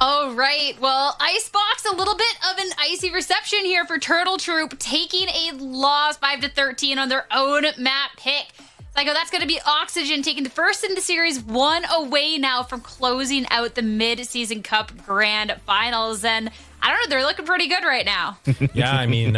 All right. Well, Icebox, a little bit of an icy reception here for Turtle Troop, taking a loss 5-13 on their own map pick. Psycho, that's going to be Oxygen taking the first in the series, one away now from closing out the mid-season cup grand finals. And I don't know, they're looking pretty good right now. Yeah, I mean,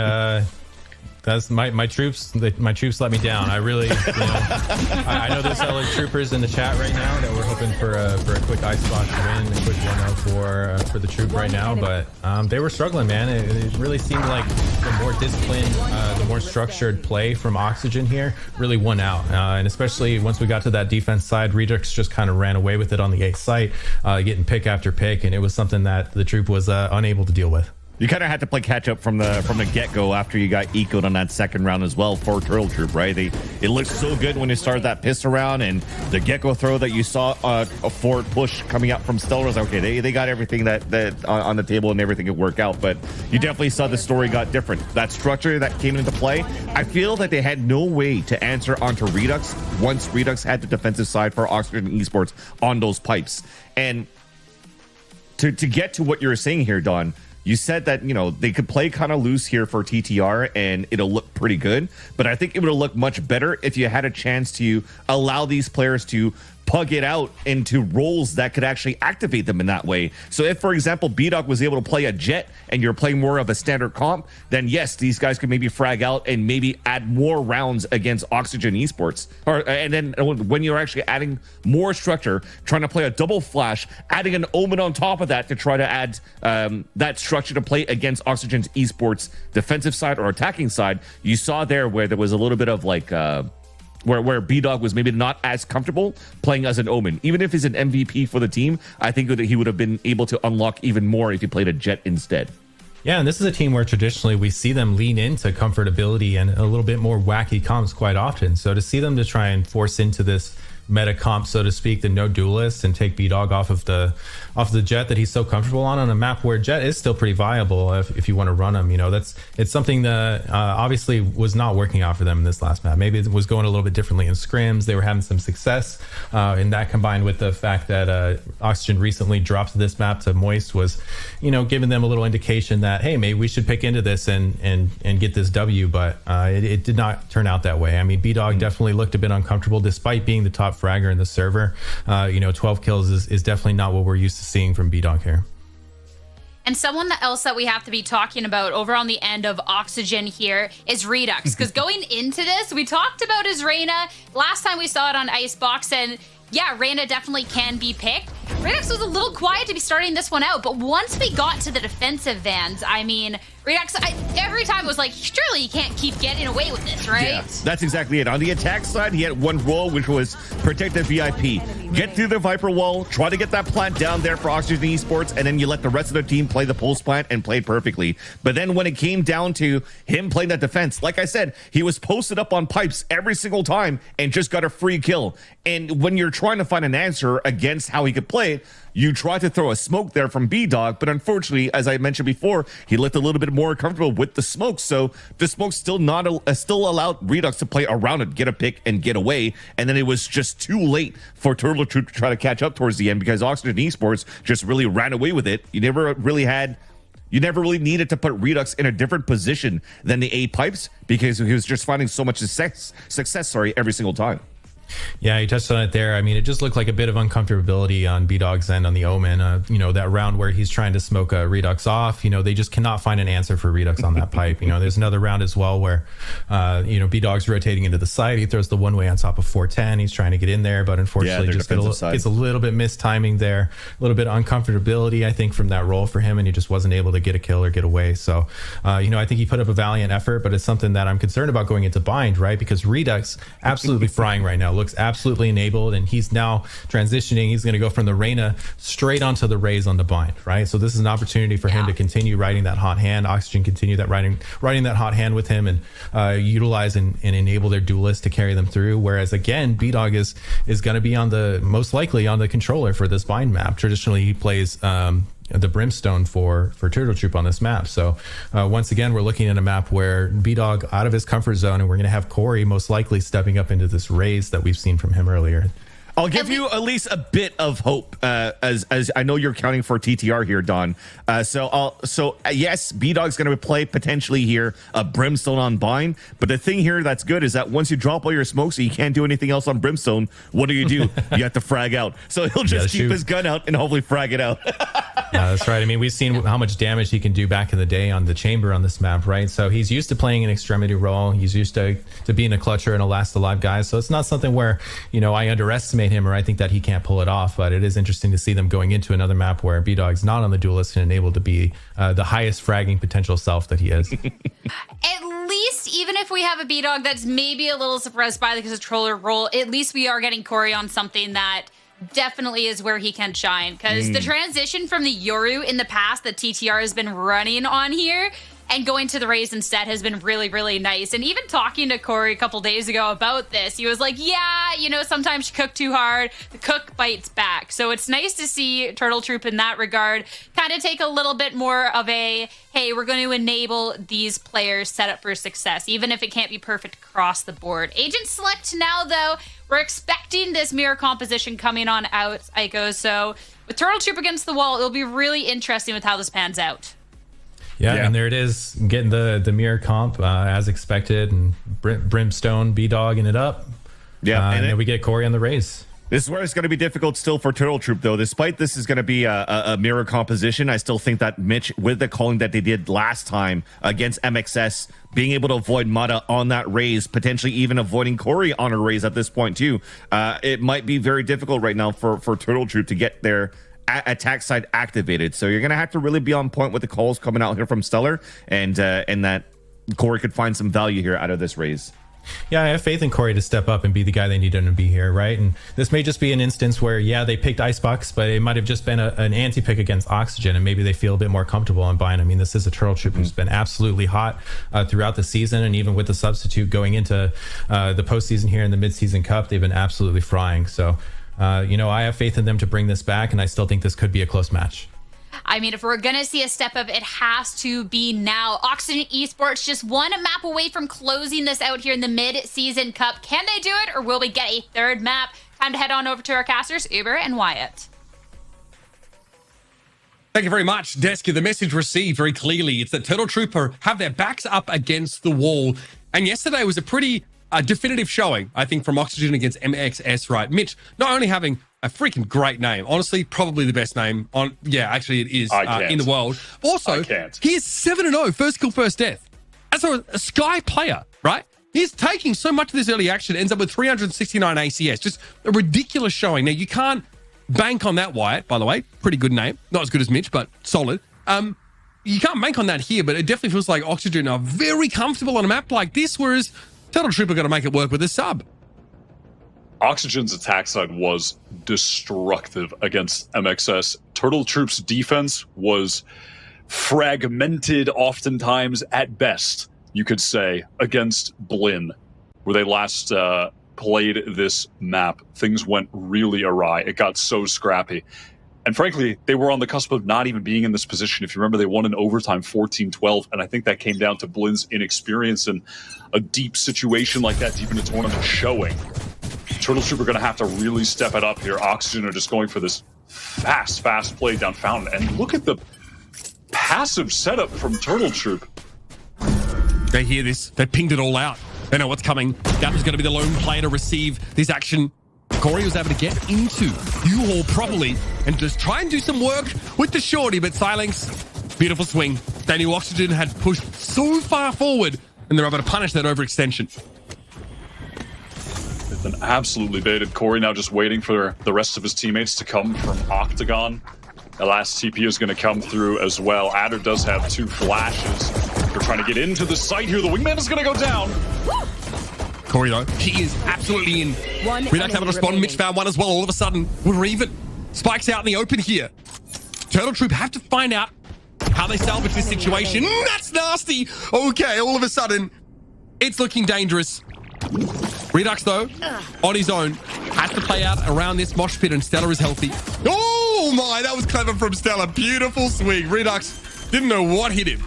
that's my troops. My troops let me down. I really, I know there's other troopers in the chat right now that we're hoping for a quick Icebox win, a quick 1-0 for the troop right now. But they were struggling, man. It really seemed like the more disciplined, the more structured play from Oxygen here really won out. And especially once we got to that defense side, Redux just kind of ran away with it on the A site, getting pick after pick, and it was something that the troop was unable to deal with. You kind of had to play catch up from the get-go after you got ecoed on that second round as well for Turtle Troop, right? It looked so good when you started that piss around, and the get-go throw that you saw a forward push coming out from Stellar was okay. They got everything that on the table and everything could work out, but you definitely saw the story got different. That structure that came into play, I feel that they had no way to answer onto Redux once Redux had the defensive side for Oxygen Esports on those pipes. And to get to what you're saying here, Don, you said that, they could play kind of loose here for TTR and it'll look pretty good. But I think it would have looked much better if you had a chance to allow these players to pug it out into roles that could actually activate them in that way. So if, for example, B-Dog was able to play a Jet and you're playing more of a standard comp, then yes, these guys could maybe frag out and maybe add more rounds against Oxygen Esports. And then when you're actually adding more structure, trying to play a double flash, adding an Omen on top of that to try to add that structure to play against Oxygen Esports defensive side or attacking side, you saw there where there was a little bit of like... where B-Dog was maybe not as comfortable playing as an Omen. Even if he's an MVP for the team, I think that he would have been able to unlock even more if he played a Jet instead. Yeah, and this is a team where traditionally we see them lean into comfortability and a little bit more wacky comps quite often. So to see them to try and force into this meta comp, so to speak, the no duelist, and take B-Dog off of the Jet that he's so comfortable on a map where Jet is still pretty viable if you want to run him. It's something that obviously was not working out for them in this last map. Maybe it was going a little bit differently in scrims. They were having some success, and that combined with the fact that Oxygen recently dropped this map to Moist was, giving them a little indication that, hey, maybe we should pick into this and get this W. But it did not turn out that way. I mean, B-Dog definitely looked a bit uncomfortable despite being the top fragger in the server. 12 kills is definitely not what we're used to seeing from B-Dog here. And someone else that we have to be talking about over on the end of Oxygen here is Redux. Because going into this, we talked about his Reyna. Last time we saw it on Icebox, and yeah, Reyna definitely can be picked. Redux was a little quiet to be starting this one out, but once we got to the defensive vans, I mean, Redux, every time it was like, surely you can't keep getting away with this, right? Yeah, that's exactly it. On the attack side, he had one role, which was protect the VIP. Get through the Viper wall, try to get that plant down there for Oxygen Esports, and then you let the rest of the team play the pulse plant and play perfectly. But then when it came down to him playing that defense, like I said, he was posted up on pipes every single time and just got a free kill. And when you're trying to find an answer against how he could play, you try to throw a smoke there from B-Dog, but unfortunately, as I mentioned before, he looked a little bit more comfortable with the smoke. So the smoke still allowed Redux to play around it, get a pick, and get away. And then it was just too late for Turtle Troop to try to catch up towards the end because Oxygen Esports just really ran away with it. You never really needed to put Redux in a different position than the A pipes because he was just finding so much success every single time. Yeah, you touched on it there. I mean, it just looked like a bit of uncomfortability on B-Dog's end on the Omen. That round where he's trying to smoke Redux off, they just cannot find an answer for Redux on that pipe. There's another round as well where, B-Dog's rotating into the side. He throws the one-way on top of 410. He's trying to get in there, but unfortunately just gets a little bit mistiming there. A little bit of uncomfortability, I think, from that roll for him, and he just wasn't able to get a kill or get away. So, I think he put up a valiant effort, but it's something that I'm concerned about going into bind, right? Because Redux absolutely frying right now. Looks absolutely enabled, and he's now transitioning. He's going to go from the Reyna straight onto the Raze on the bind, right? So this is an opportunity for him to continue riding that hot hand. Oxygen continue that riding that hot hand with him and utilize and enable their duelists to carry them through. Whereas again, B-Dog is going to be most likely on the controller for this bind map. Traditionally, he plays the Brimstone for Turtle Troop on this map. So once again, we're looking at a map where B-Dog out of his comfort zone, and we're going to have Corey most likely stepping up into this Raze that we've seen from him earlier. I'll give you at least a bit of hope, as I know you're counting for TTR here, Don. Yes, B-Dog's going to play potentially here a Brimstone on Bind, but the thing here that's good is that once you drop all your smokes, so you can't do anything else on Brimstone. What do? You have to frag out. So he'll just keep his gun out and hopefully frag it out. Yeah, that's right. I mean, we've seen how much damage he can do back in the day on the chamber on this map, right? So he's used to playing an extremity role. He's used to being a clutcher and a last alive guy. So it's not something where, I underestimate him or I think that he can't pull it off. But it is interesting to see them going into another map where B-Dog's not on the duelist and able to be the highest fragging potential self that he is. At least, even if we have a B-Dog that's maybe a little suppressed by the controller role, at least we are getting Corey on something that definitely is where he can shine, because the transition from the Yoru in the past that TTR has been running on here and going to the Raze instead has been really, really nice. And even talking to Corey a couple days ago about this, he was like, yeah, sometimes you cook too hard, the cook bites back. So it's nice to see Turtle Troop in that regard kind of take a little bit more of a, hey, we're going to enable these players set up for success, even if it can't be perfect across the board. Agent select now, though, we're expecting this mirror composition coming on out, Aiko. So with Turtle Troop against the wall, it'll be really interesting with how this pans out. Yeah, and there it is, getting the mirror comp as expected, and Brimstone, B-Dogging it up. Yeah, and then we get Corey on the Raze. This is where it's going to be difficult still for Turtle Troop, though. Despite this is going to be a mirror composition, I still think that Mitch, with the calling that they did last time against MXS, being able to avoid Mata on that Raze, potentially even avoiding Corey on a Raze at this point, too, it might be very difficult right now for Turtle Troop to get their attack side activated. So you're going to have to really be on point with the calls coming out here from Stellar, and that Corey could find some value here out of this Raze. Yeah, I have faith in Corey to step up and be the guy they need him to be here, right? And this may just be an instance where, they picked Icebox, but it might have just been an anti-pick against Oxygen, and maybe they feel a bit more comfortable on buying. I mean, this is a Turtle Troop who's been absolutely hot throughout the season, and even with the substitute going into the postseason here in the Mid-Season Cup, they've been absolutely frying. So, I have faith in them to bring this back, and I still think this could be a close match. I mean, if we're going to see a step up, it has to be now. Oxygen Esports just one map away from closing this out here in the Mid-Season Cup. Can they do it, or will we get a third map? Time to head on over to our casters, Uber and Wyatt. Thank you very much, Deska. The message received very clearly. It's that Turtle Trooper have their backs up against the wall. And yesterday was a pretty definitive showing, I think, from Oxygen against MXS, right? Mitch, not only having a freaking great name, honestly, probably the best name on, actually it is in the world. Also, he is 7-0, first kill, first death. As a Sky player, right? He's taking so much of this early action, ends up with 369 ACS. Just a ridiculous showing. Now, you can't bank on that, Wyatt, by the way. Pretty good name. Not as good as Mitch, but solid. You can't bank on that here, but it definitely feels like Oxygen are very comfortable on a map like this, whereas Turtle Troop are going to make it work with a sub. Oxygen's attack side was destructive against MXS. Turtle Troop's defense was fragmented oftentimes at best, you could say, against Blinn, where they last played this map. Things went really awry. It got so scrappy. And frankly, they were on the cusp of not even being in this position. If you remember, they won in overtime 14-12, and I think that came down to Blinn's inexperience in a deep situation like that, deep in a tournament showing. Turtle Troop are going to have to really step it up here. Oxygen are just going for this fast play down Fountain. And look at the passive setup from Turtle Troop. They hear this. They pinged it all out. They know what's coming. That was going to be the lone player to receive this action. Corey was able to get into U-Haul properly and just try and do some work with the shorty, but Silence, beautiful swing. They knew Oxygen had pushed so far forward, and they're able to punish that overextension. It's been absolutely baited. Corey now just waiting for the rest of his teammates to come from Octagon. The last TP is going to come through as well. Adder does have 2 flashes. They're trying to get into the site here. The wingman is going to go down. Corey, though, he is absolutely in. Retakes able to respond. Mitch found one as well. All of a sudden, we're even. Spike's out in the open here. Turtle Troop have to find out how they salvage this situation. That's nasty. Okay, all of a sudden, it's looking dangerous. Redux, though, on his own, has to play out around this mosh pit, and Stellar is healthy. Oh my, that was clever from Stellar. Beautiful swing. Redux didn't know what hit him.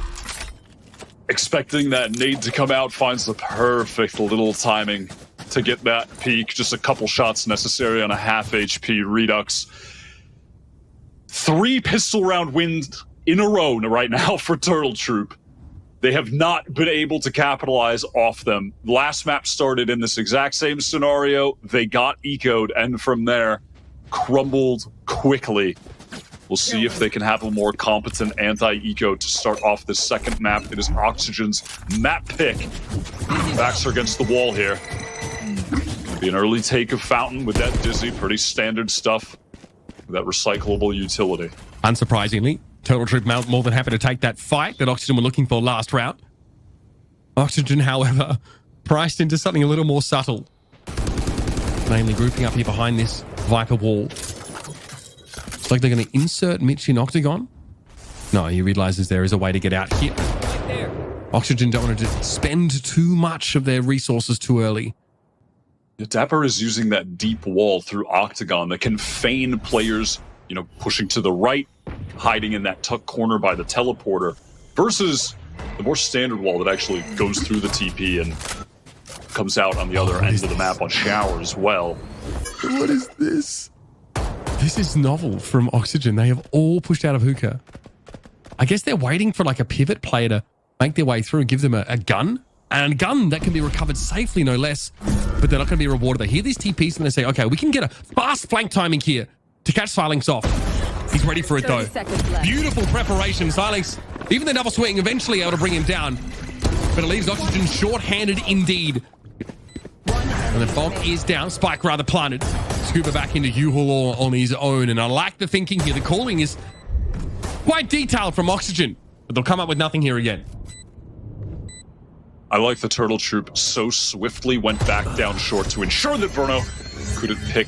Expecting that nade to come out, finds the perfect little timing to get that peak. Just a couple shots necessary on a half HP Redux. 3 pistol round wins in a row right now for Turtle Troop. They have not been able to capitalize off them. Last map started in this exact same scenario. They got ecoed, and from there, crumbled quickly. We'll see if they can have a more competent anti-eco to start off this second map. It is Oxygen's map pick. Backs are against the wall here. Gonna be an early take of Fountain with that Dizzy. Pretty standard stuff. That recyclable utility. Unsurprisingly, Turtle Troop more than happy to take that fight that Oxygen were looking for last round. Oxygen, however, priced into something a little more subtle. Namely, grouping up here behind this Viper wall. It's like they're going to insert Mitch in Octagon. No, he realizes there is a way to get out here. Oxygen don't want to spend too much of their resources too early. Dapper is using that deep wall through Octagon that can feign players, pushing to the right, hiding in that tuck corner by the teleporter, versus the more standard wall that actually goes through the TP and comes out on the other end of the map on Shower as well. What is this? This is novel from Oxygen. They have all pushed out of hookah. I guess they're waiting for like a pivot player to make their way through and give them a gun. And a gun that can be recovered safely, no less. But they're not going to be rewarded. They hear these TPs and they say, okay, we can get a fast flank timing here to catch Silex off. He's ready for it though. Beautiful preparation. Silex, even the double swing, eventually able to bring him down. But it leaves Oxygen short-handed indeed. And the fog is down. Spike rather planted. Scuba back into U-Haul on his own. And I like the thinking here. The calling is quite detailed from Oxygen. But they'll come up with nothing here again. I like the Turtle Troop so swiftly went back down short to ensure that Bruno couldn't pick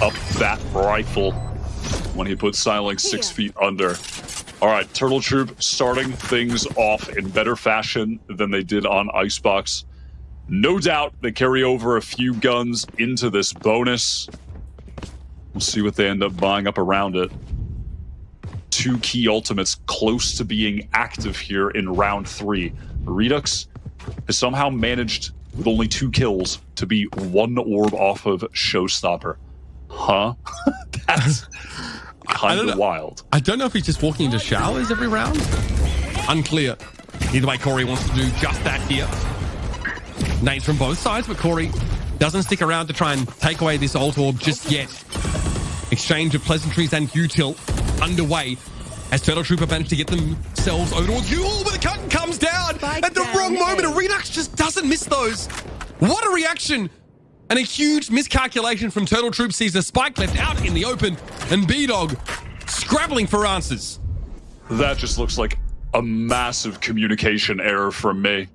up that rifle when he put Silex 6 feet under. All right, Turtle Troop starting things off in better fashion than they did on Icebox. No doubt they carry over a few guns into this bonus. We'll see what they end up buying up around it. 2 key ultimates close to being active here in round 3. Redux has somehow managed, with only 2 kills, to be 1 orb off of Showstopper. Huh? That's kind of wild. I don't know if he's just walking into showers every round. Unclear. Either way, Corey wants to do just that here. Nades from both sides, but Corey doesn't stick around to try and take away this ult orb just yet. Exchange of pleasantries and util underway as Turtle Trooper managed to get themselves over towards U-Haul, but the curtain comes down at the wrong moment. And Redux just doesn't miss those. What a reaction. And a huge miscalculation from Turtle Troop sees the spike left out in the open and B-Dog scrabbling for answers. That just looks like a massive communication error from me.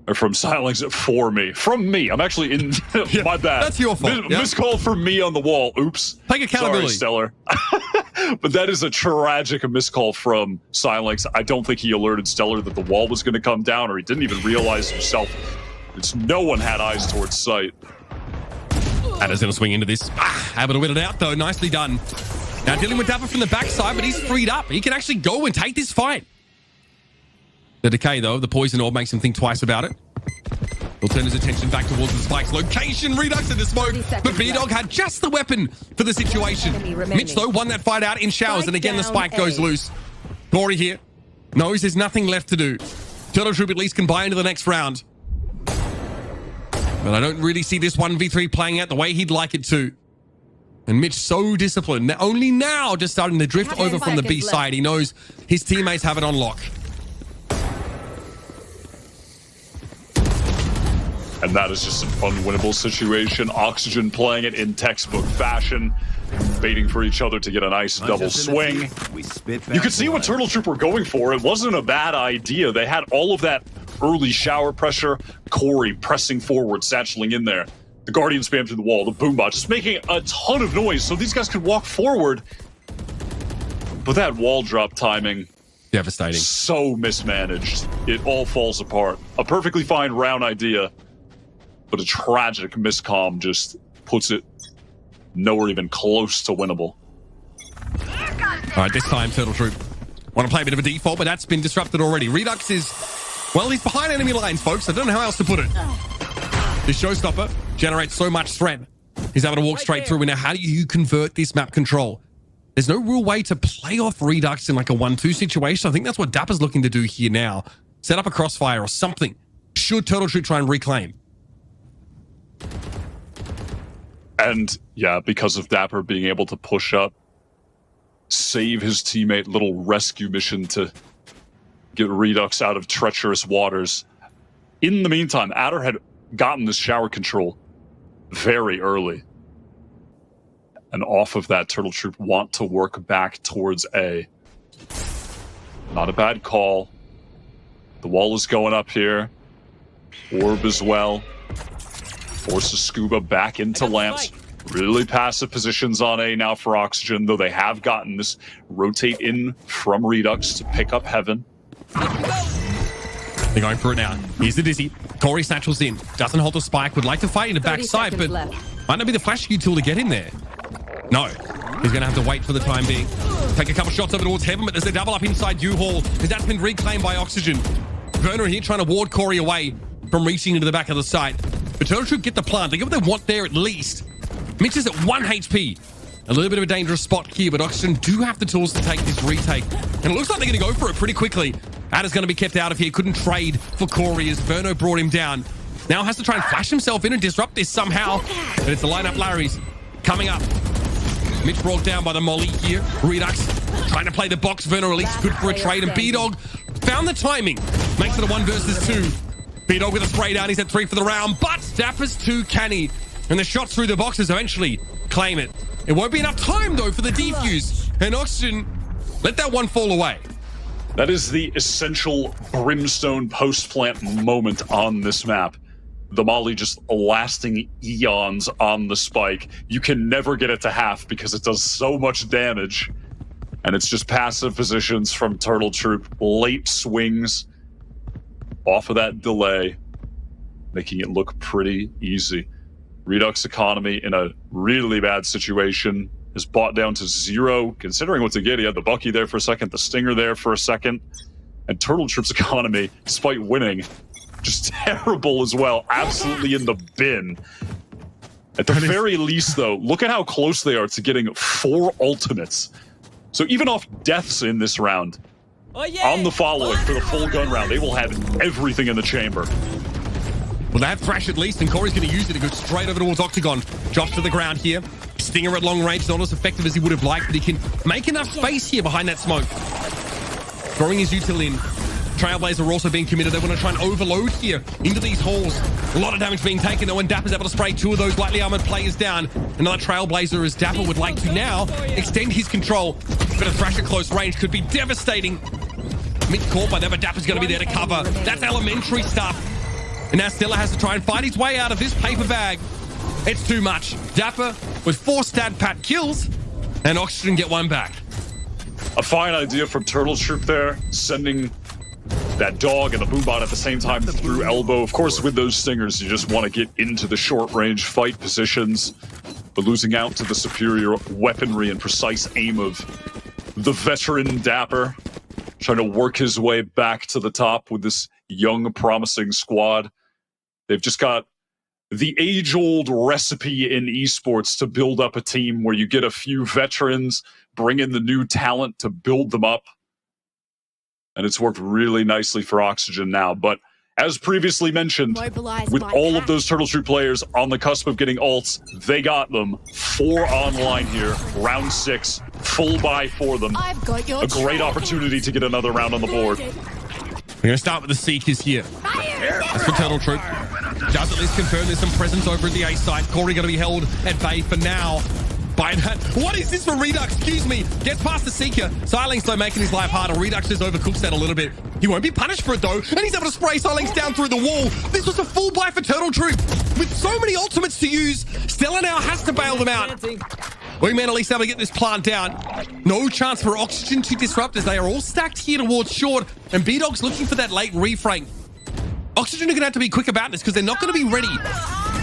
Or from Silex for me. From me. I'm actually in... Yeah, my bad. That's your fault. Miscall for me on the wall. Oops. Take accountability. Sorry, Stellar. But that is a tragic miscall from Silex. I don't think he alerted Stellar that the wall was going to come down, or he didn't even realize himself. No one had eyes towards sight. Adder's going to swing into this. Able to win it out, though. Nicely done. Now dealing with Dapper from the backside, but he's freed up. He can actually go and take this fight. The decay, though, the poison orb makes him think twice about it. He'll turn his attention back towards the spike's location. Redux in the smoke, but B-Dog had just the weapon for the situation. Mitch, though, won that fight out in showers, and again, the spike goes loose. Corey here knows there's nothing left to do. Turtle Troop at least can buy into the next round. But I don't really see this 1v3 playing out the way he'd like it to. And Mitch so disciplined, only now just starting to drift over from the B side. He knows his teammates have it on lock. And that is just an unwinnable situation. Oxygen playing it in textbook fashion, waiting for each other to get a nice double swing. You could see what Turtle Troop were going for. It wasn't a bad idea. They had all of that early shower pressure. Corey pressing forward, satcheling in there. The Guardian spam through the wall. The Boombot just making a ton of noise so these guys could walk forward. But that wall drop timing... devastating. So mismanaged. It all falls apart. A perfectly fine round idea. But a tragic miscomm just puts it nowhere even close to winnable. All right, this time, Turtle Troop want to play a bit of a default, but that's been disrupted already. Redux is, well, he's behind enemy lines, folks. I don't know how else to put it. The showstopper generates so much threat. He's able to walk straight through. And now how do you convert this map control? There's no real way to play off Redux in like a 1-2 situation. I think that's what Dapper's looking to do here now. Set up a crossfire or something. Should Turtle Troop try and reclaim? And yeah, because of Dapper being able to push up, save his teammate, little rescue mission to get Redux out of treacherous waters. In the meantime, Adder had gotten this shower control very early. And off of that, Turtle Troop want to work back towards A. Not a bad call. The wall is going up here. Orb as well. Forces Scuba back into Lamps. Really passive positions on A now for Oxygen, though they have gotten this rotate in from Redux to pick up Heaven. They're going for it now. Here's the Dizzy. Corey satchels in. Doesn't hold the spike. Would like to fight in the backside, but might not be the flash tool to get in there. No. He's going to have to wait for the time being. Take a couple shots over towards Heaven, but there's a double up inside U-Haul, because that's been reclaimed by Oxygen. Werner here trying to ward Corey away from reaching into the back of the site. But Turtle Troop get the plant. They get what they want there at least. Mitch is at 1 HP. A little bit of a dangerous spot here, but Oxygen do have the tools to take this retake. And it looks like they're going to go for it pretty quickly. Adder's going to be kept out of here. Couldn't trade for Corey as Verno brought him down. Now has to try and flash himself in and disrupt this somehow. And it's the lineup Larry's coming up. Mitch brought down by the molly here. Redux trying to play the box. Verno release good for a trade. And B-Dog found the timing. Makes it a 1 versus 2. B-Dog with a spray down. He's at 3 for the round. But Dapper's too canny. And the shots through the boxes eventually claim it. It won't be enough time, though, for the defuse. And Oxygen let that one fall away. That is the essential Brimstone post-plant moment on this map. The molly just lasting eons on the spike. You can never get it to half because it does so much damage. And it's just passive positions from Turtle Troop. Late swings off of that delay, making it look pretty easy. Redux economy in a really bad situation is bought down to 0, considering what to get. He had the Bucky there for a second, the Stinger there for a second, and Turtle Troop's economy, despite winning, just terrible as well. Absolutely in the bin. At the very least, though, look at how close they are to getting 4 ultimates. So even off deaths in this round, on the following for the full gun round, they will have everything in the chamber. Well, they have Thrash at least, and Corey's going to use it to go straight over towards Octagon. Drops to the ground here. Stinger at long range, not as effective as he would have liked, but he can make enough space here behind that smoke. Throwing his util in. Trailblazer also being committed. They want to try and overload here into these holes. A lot of damage being taken, though, and Dapper's able to spray 2 of those lightly armored players down. Another Trailblazer as Dapper would like to now extend his control. But a Thrash at close range could be devastating. Mitch caught by them, but Dapper's going to be there to cover. That's elementary stuff. And now Stella has to try and fight his way out of this paper bag. It's too much. Dapper with 4 stat pat kills, and Oxygen get 1 back. A fine idea from Turtle Troop there, sending that dog and the boombot at the same time through elbow. Of course, with those Stingers, you just want to get into the short-range fight positions, but losing out to the superior weaponry and precise aim of the veteran Dapper, trying to work his way back to the top with this young, promising squad. They've just got the age-old recipe in esports to build up a team where you get a few veterans, bring in the new talent to build them up. And it's worked really nicely for Oxygen now. But as previously mentioned, with all of those Turtle Troop players on the cusp of getting ults, they got them. 4 online here, round 6, full buy for them. A great opportunity to get another round on the board. We're going to start with the Seekers here. That's for Turtle Troop. Does at least confirm there's some presence over at the A site. Corey going to be held at bay for now. By that. What is this for Redux? Excuse me. Gets past the Seeker. Silence though making his life harder. Redux just overcooks that a little bit. He won't be punished for it though. And he's able to spray Silence down through the wall. This was a full buy for Turtle Troop. With so many ultimates to use, Stella now has to bail them out. Wingman at least able to get this plant down. No chance for Oxygen to disrupt as they are all stacked here towards short. And B-Dog's looking for that late reframe. Oxygen are going to have to be quick about this because they're not going to be ready.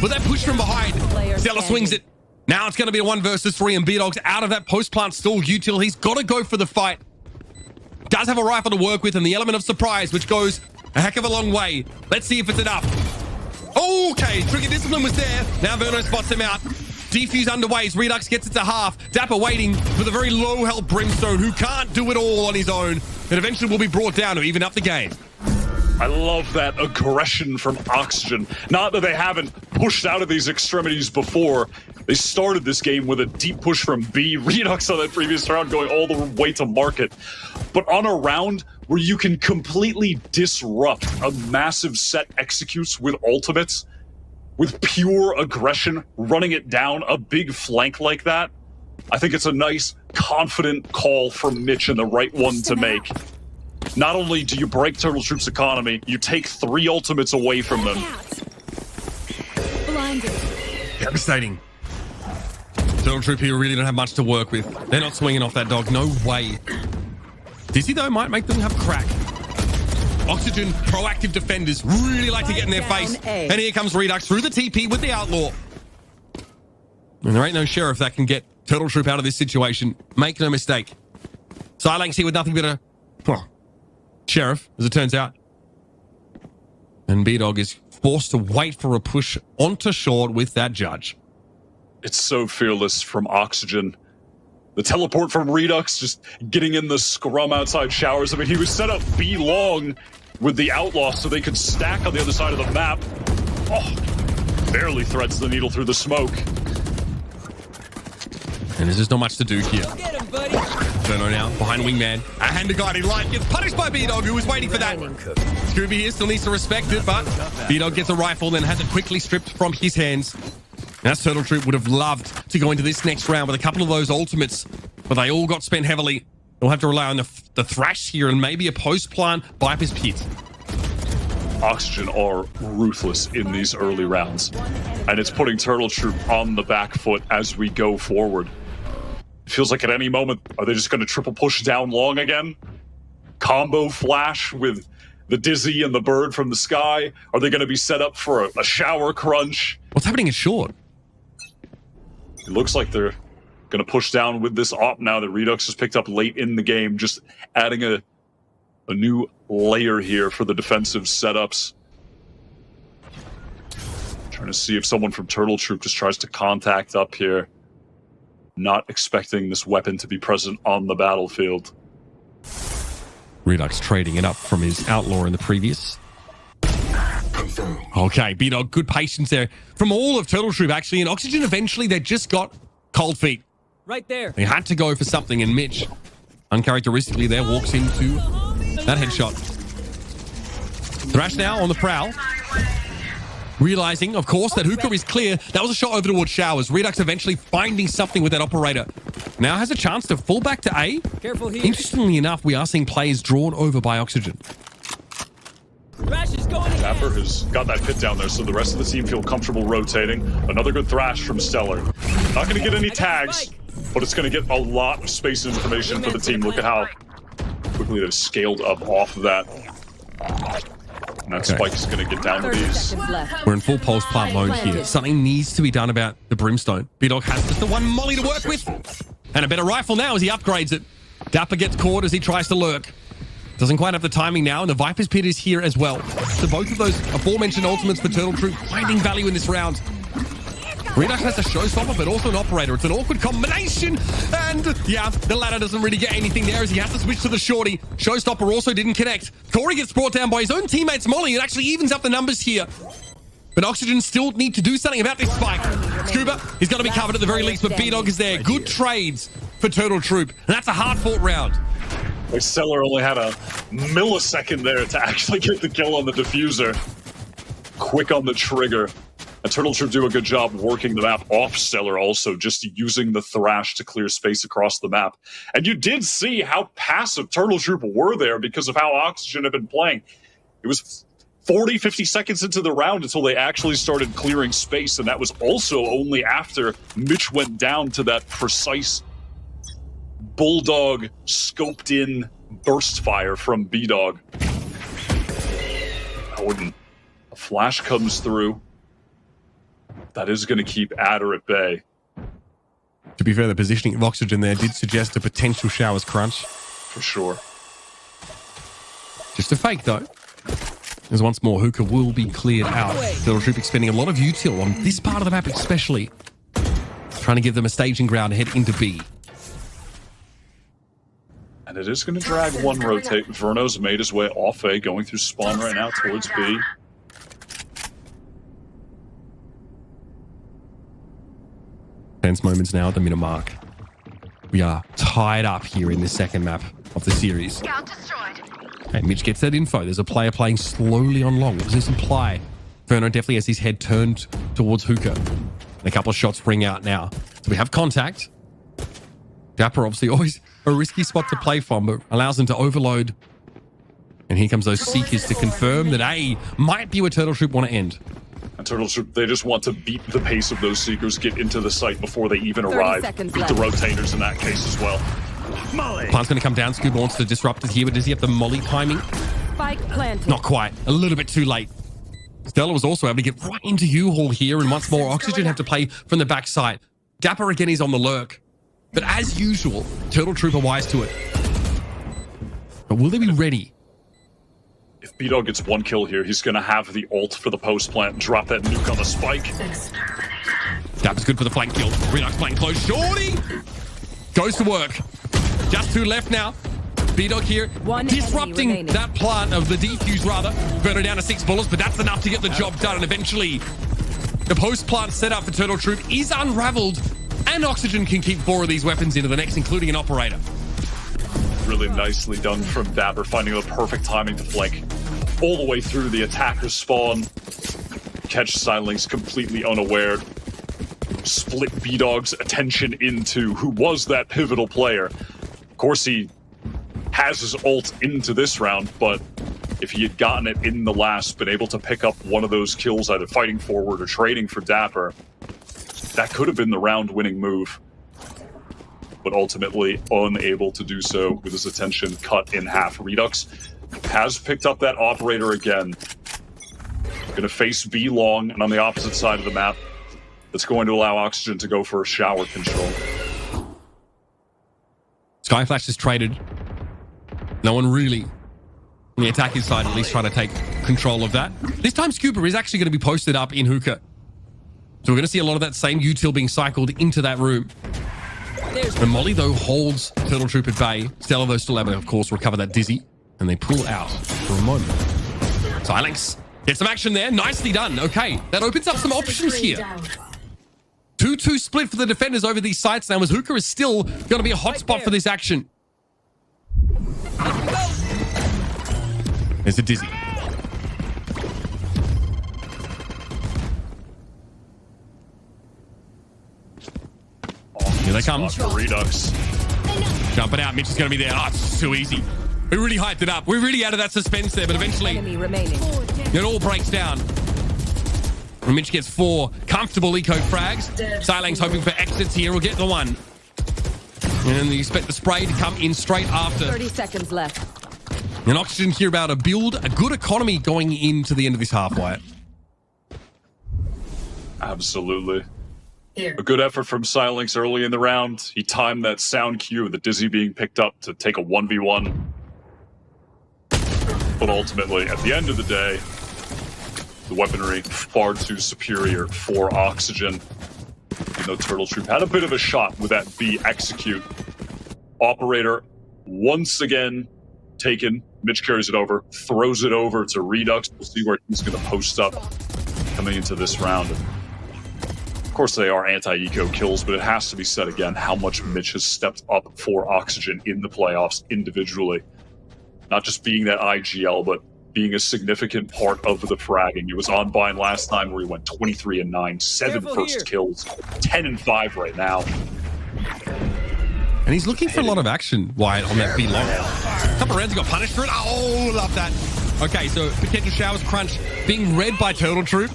But that push from behind. Stella swings it. Now it's going to be a 1 versus 3 and B-Dog's out of that post-plant stall util. He's got to go for the fight. Does have a rifle to work with and the element of surprise, which goes a heck of a long way. Let's see if it's enough. Okay, Tricky Discipline was there. Now Verno spots him out. Defuse underway as Redux gets it to half. Dapper waiting for the very low health Brimstone, who can't do it all on his own, and eventually will be brought down to even up the game. I love that aggression from Oxygen. Not that they haven't pushed out of these extremities before. They started this game with a deep push from B. Redux on that previous round going all the way to market. But on a round where you can completely disrupt a massive set executes with ultimates, with pure aggression, running it down a big flank like that, I think it's a nice, confident call from Mitch and the right one to make. Not only do you break Turtle Troop's economy, you take 3 ultimates away from them. Blinded. Devastating. Turtle Troop here really don't have much to work with. They're not swinging off that dog, no way. Dizzy, though, might make them have crack. Oxygen, proactive defenders, really like to get in their face. And here comes Redux through the TP with the Outlaw. And there ain't no sheriff that can get Turtle Troop out of this situation. Make no mistake. Silanx here with nothing but a sheriff, as it turns out. And B-Dog is forced to wait for a push onto short with that judge. It's so fearless from Oxygen. The teleport from Redux, just getting in the scrum outside showers. I mean, he was set up B long with the Outlaw so they could stack on the other side of the map. Oh, barely threads the needle through the smoke. And there's just not much to do here. Verno now, behind Wingman. A hand to guiding light gets punished by B-Dog, who was waiting for that. Scooby here still needs to respect it, but B-Dog gets a rifle, then has it quickly stripped from his hands. Now, Turtle Troop would have loved to go into this next round with a couple of those ultimates, but they all got spent heavily. They'll have to rely on the Thrash here and maybe a post-plant Viper's Pit. Oxygen are ruthless in these early rounds, and it's putting Turtle Troop on the back foot as we go forward. It feels like at any moment, are they just going to triple push down long again? Combo flash with the Dizzy and the bird from the sky? Are they going to be set up for a shower crunch? What's happening at short? It looks like they're going to push down with this op now that Redux has picked up late in the game, just adding a new layer here for the defensive setups. Trying to see if someone from Turtle Troop just tries to contact up here. Not expecting this weapon to be present on the battlefield. Redux trading it up from his Outlaw in the previous. Okay, B-Dog, good patience there from all of Turtle Troop, actually. And Oxygen, eventually, they just got cold feet. Right there. They had to go for something, and Mitch, uncharacteristically there, walks into that headshot. Thrash now on the prowl. Realizing, of course, that Hookah is clear. That was a shot over towards Showers. Redux eventually finding something with that operator. Now has a chance to fall back to A. Careful here. Interestingly enough, we are seeing players drawn over by Oxygen. Thrash is going ahead. Dapper has got that pit down there, so the rest of the team feel comfortable rotating. Another good thrash from Stellar. Not going to get any tags, but it's going to get a lot of space and information for the team. Look at how quickly they've scaled up off of that. And that spike is going to get down to these. We're in full pulse plant mode here. Something needs to be done about the Brimstone. B-Dog has just the one molly to work with. And a better rifle now as he upgrades it. Dapper gets caught as he tries to lurk. Doesn't quite have the timing now, and the Viper's Pit is here as well. So both of those aforementioned ultimates for Turtle Troop finding value in this round. Redux has a showstopper, but also an operator. It's an awkward combination. And yeah, the ladder doesn't really get anything there as he has to switch to the shorty. Showstopper also didn't connect. Corey gets brought down by his own teammates Molly. It actually evens up the numbers here. But Oxygen still need to do something about this spike. Scuba, he's got to be covered at the very least, but B-Dog is there. Good trades for Turtle Troop. And that's a hard-fought round. Like Stellar only had a millisecond there to actually get the kill on the diffuser. Quick on the trigger. And Turtle Troop do a good job working the map off Stellar also, just using the Thrash to clear space across the map. And you did see how passive Turtle Troop were there because of how Oxygen had been playing. It was 40, 50 seconds into the round until they actually started clearing space, and that was also only after Mitch went down to that precise Bulldog scoped-in burst fire from B-Dog. Odin. A flash comes through. That is going to keep Adder at bay. To be fair, the positioning of Oxygen there did suggest a potential Showers crunch. For sure. Just a fake, though. As once more, Hookah will be cleared out. Turtle Troop expending a lot of util on this part of the map especially. Trying to give them a staging ground to head into B. And it is going to drag one rotate. Verno's made his way off A, going through spawn right now towards B. Tense moments now at the minute mark. We are tied up here in the second map of the series. Okay, Mitch gets that info. There's a player playing slowly on long. What does this imply? Verno definitely has his head turned towards Hookah. A couple of shots ring out now. So we have contact. Dapper obviously always a risky spot to play from, but allows them to overload. And here comes those Seekers to confirm that A might be where Turtle Troop want to end. And Turtle Troop, they just want to beat the pace of those Seekers, get into the site before they even arrive. Beat the rotators in that case as well. Plant's going to come down. Scuba wants to disrupt it here, but does he have the molly timing? Not quite. A little bit too late. Stella was also able to get right into U-Haul here, and once more, Oxygen have to play from the backside. Dapper again is on the lurk. But as usual, Turtle Troop are wise to it. But will they be ready? If B-Dog gets one kill here, he's going to have the ult for the post plant, drop that nuke on the spike. Dapper's good for the flank kill. Redux playing close. Shorty goes to work. Just two left now. B-Dog here, disrupting that plant of the defuse rather. Verno down to 6 bullets, but that's enough to get the job done. And eventually, the post plant setup for Turtle Troop is unraveled, and Oxygen can keep 4 of these weapons into the next, including an operator. Really nicely done from Dapper, finding the perfect timing to flank all the way through the attacker's spawn. Catch Silence completely unaware. Split B-Dog's attention into who was that pivotal player. Of course, he has his ult into this round, but if he had gotten it in the last, been able to pick up one of those kills, either fighting forward or trading for Dapper, that could have been the round-winning move. But ultimately unable to do so with his attention cut in half. Redux has picked up that operator again. Going to face B long, and on the opposite side of the map, that's going to allow Oxygen to go for a shower control. Skyflash is traded. No one really on the attacking side at least trying to take control of that. This time Scuba is actually going to be posted up in Hookah. So we're going to see a lot of that same util being cycled into that room. And Molly, though, holds Turtle Troop at bay. Stella, though, still able to, of course, recover that Dizzy. And they pull out for a moment. Silence. Get some action there. Nicely done. Okay, that opens up some options here. 2-2 split for the defenders over these sites now, as Hookah is still going to be a hotspot for this action. There's a Dizzy. Here they come. Redux. Jumping out. Mitch is going to be there. Oh, it's too easy. We really hyped it up. We really added that suspense there, but eventually it all breaks down. And Mitch gets 4 comfortable eco frags. Silang's hoping for exits here. We'll get the one. And you expect the spray to come in straight after. 30 seconds left. And Oxygen here about to build a good economy going into the end of this half, Wyatt. Absolutely. A good effort from Silence early in the round. He timed that sound cue, the Dizzy being picked up to take a 1v1. But ultimately, at the end of the day, the weaponry far too superior for Oxygen. Even though Turtle Troop had a bit of a shot with that B execute. Operator once again taken. Mitch carries it over, throws it over to Redux. We'll see where he's going to post up coming into this round. Of course, they are anti-eco kills, but it has to be said again how much Mitch has stepped up for Oxygen in the playoffs individually. Not just being that IGL, but being a significant part of the fragging. He was on Bind last time where he went 23-9, 7 first kills, 10-5 right now. And he's looking for a lot of action, Wyatt, on that B long. A couple of rounds, he got punished for it. Oh, love that. Okay, so potential showers crunch being read by Turtle Troop.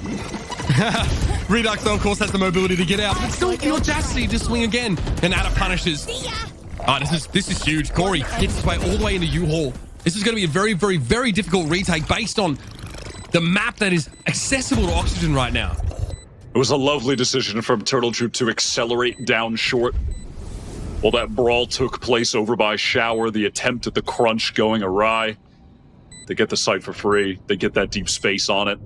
Redux, though, of course, has the mobility to get out, but still the audacity to swing again. And Ada punishes. Oh, this is huge. Corey hits his way all the way into U-Haul. This is going to be a very, very, very difficult retake based on the map that is accessible to Oxygen right now. It was a lovely decision from Turtle Troop to accelerate down short. While that brawl took place over by Shower, the attempt at the crunch going awry. They get the site for free. They get that deep space on it.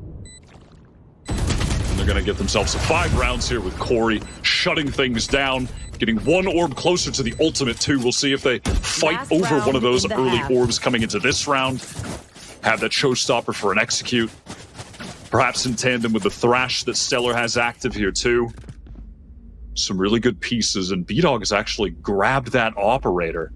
And they're going to get themselves 5 rounds here with Corey shutting things down, getting 1 orb closer to the ultimate 2. We'll see if they fight Last over round one of those in the early half. orbs coming into this round. Have that showstopper for an execute. Perhaps in tandem with the Thrash that Stellar has active here too. Some really good pieces, and B-Dog has actually grabbed that operator.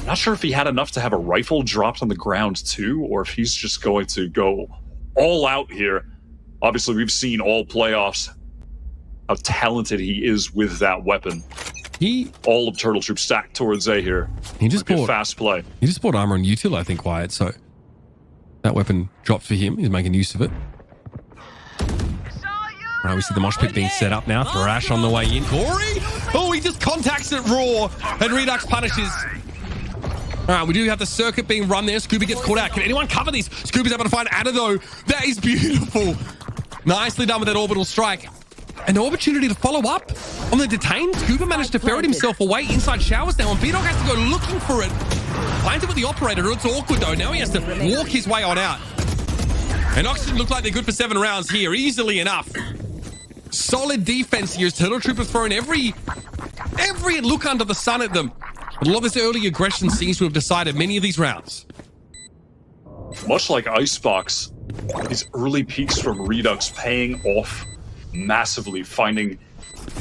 Not sure if he had enough to have a rifle dropped on the ground too, or if he's just going to go all out here. Obviously, we've seen all playoffs how talented he is with that weapon. All of Turtle Troop stacked towards A here. He just Might be a bought fast play. He just bought armor and util, I think, Wyatt. So that weapon dropped for him. He's making use of it. All right, we see the mosh pit being set up now. Thrash on the way in. Corey! Oh, he just contacts it raw. And Redux punishes. All right, we do have the circuit being run there. Scooby gets caught out. Can anyone cover this? Scooby's able to find Ada, though. That is beautiful. Nicely done with that orbital strike. And the opportunity to follow up on the detained. Scuba managed to ferret himself away inside showers now, and B-Dog has to go looking for it. Finds it with the operator. It's awkward, though. Now he has to walk his way on out. And Oxygen look like they're good for 7 rounds here, easily enough. Solid defense here as Turtle Troop have thrown every look under the sun at them. But a lot of this early aggression seems to have decided many of these rounds. Much like Icebox, these early peaks from Redux paying off massively, finding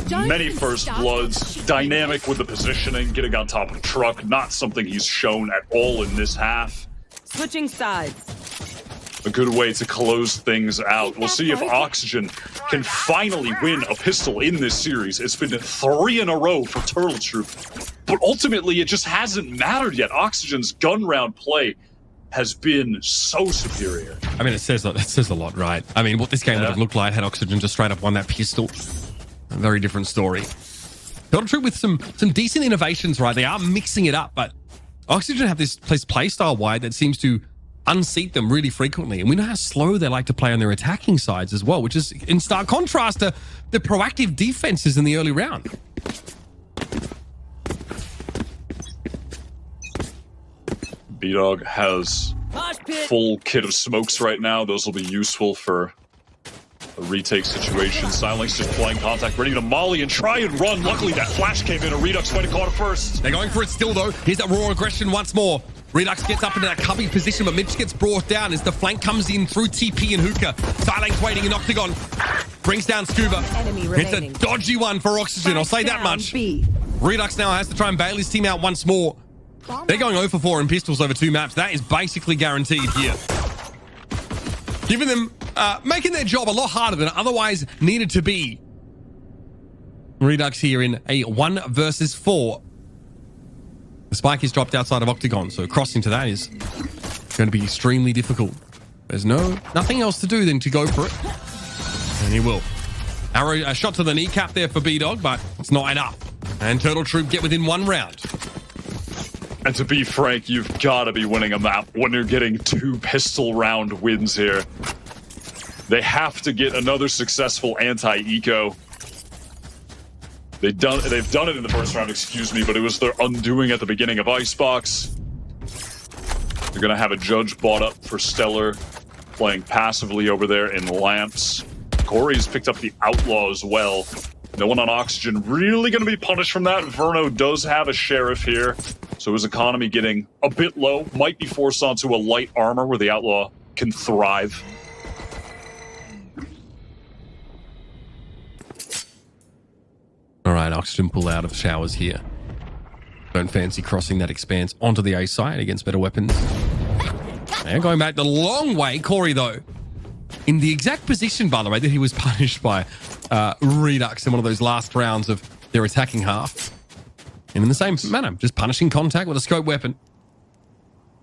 many first bloods, dynamic with the positioning, getting on top of the truck, not something he's shown at all in this half. Switching sides. A good way to close things out. We'll see if Oxygen can finally win a pistol in this series. It's been 3 in a row for Turtle Troop, but ultimately it just hasn't mattered yet. Oxygen's gun round play has been so superior. I mean, that says a lot, right? I mean, what this game would have looked like had Oxygen just straight up won that pistol. A very different story. Turtle Troop with some decent innovations, right? They are mixing it up, but Oxygen have this play style wide that seems to unseat them really frequently. And we know how slow they like to play on their attacking sides as well, which is in stark contrast to the proactive defenses in the early round. B-Dog has full kit of smokes right now. Those will be useful for a retake situation. Silence just playing contact, ready to molly and try and run. Luckily, that flash came in. A Redux might have caught it first. They're going for it still, though. Here's that raw aggression once more. Redux gets up into that cubby position, but Mitch gets brought down as the flank comes in through TP and Hookah. Silence waiting in Octagon. Brings down Scuba. It's a dodgy one for Oxygen, I'll say that much. Redux now has to try and bail his team out once more. They're going 0 for 4 in pistols over 2 maps. That is basically guaranteed here. Giving them, making their job a lot harder than it otherwise needed to be. Redux here in a 1 versus 4. The spike is dropped outside of Octagon, so crossing to that is going to be extremely difficult. There's nothing else to do than to go for it. And he will. Arrow, a shot to the kneecap there for B-Dog, but it's not enough. And Turtle Troop get within 1 round. And to be frank, you've got to be winning a map when you're getting 2 pistol round wins here. They have to get another successful anti-eco. They've done it in the first round, excuse me, but it was their undoing at the beginning of Icebox. They're going to have a judge bought up for Stellar, playing passively over there in Lamps. Corey's picked up the Outlaw as well. No one on Oxygen really going to be punished from that. Verno does have a Sheriff here, so his economy getting a bit low. Might be forced onto a light armor where the Outlaw can thrive. All right, Oxygen pull out of showers here. Don't fancy crossing that expanse onto the A side against better weapons. And going back the long way, Corey, though, in the exact position, by the way, that he was punished by Redux in one of those last rounds of their attacking half. And in the same manner, just punishing contact with a scope weapon.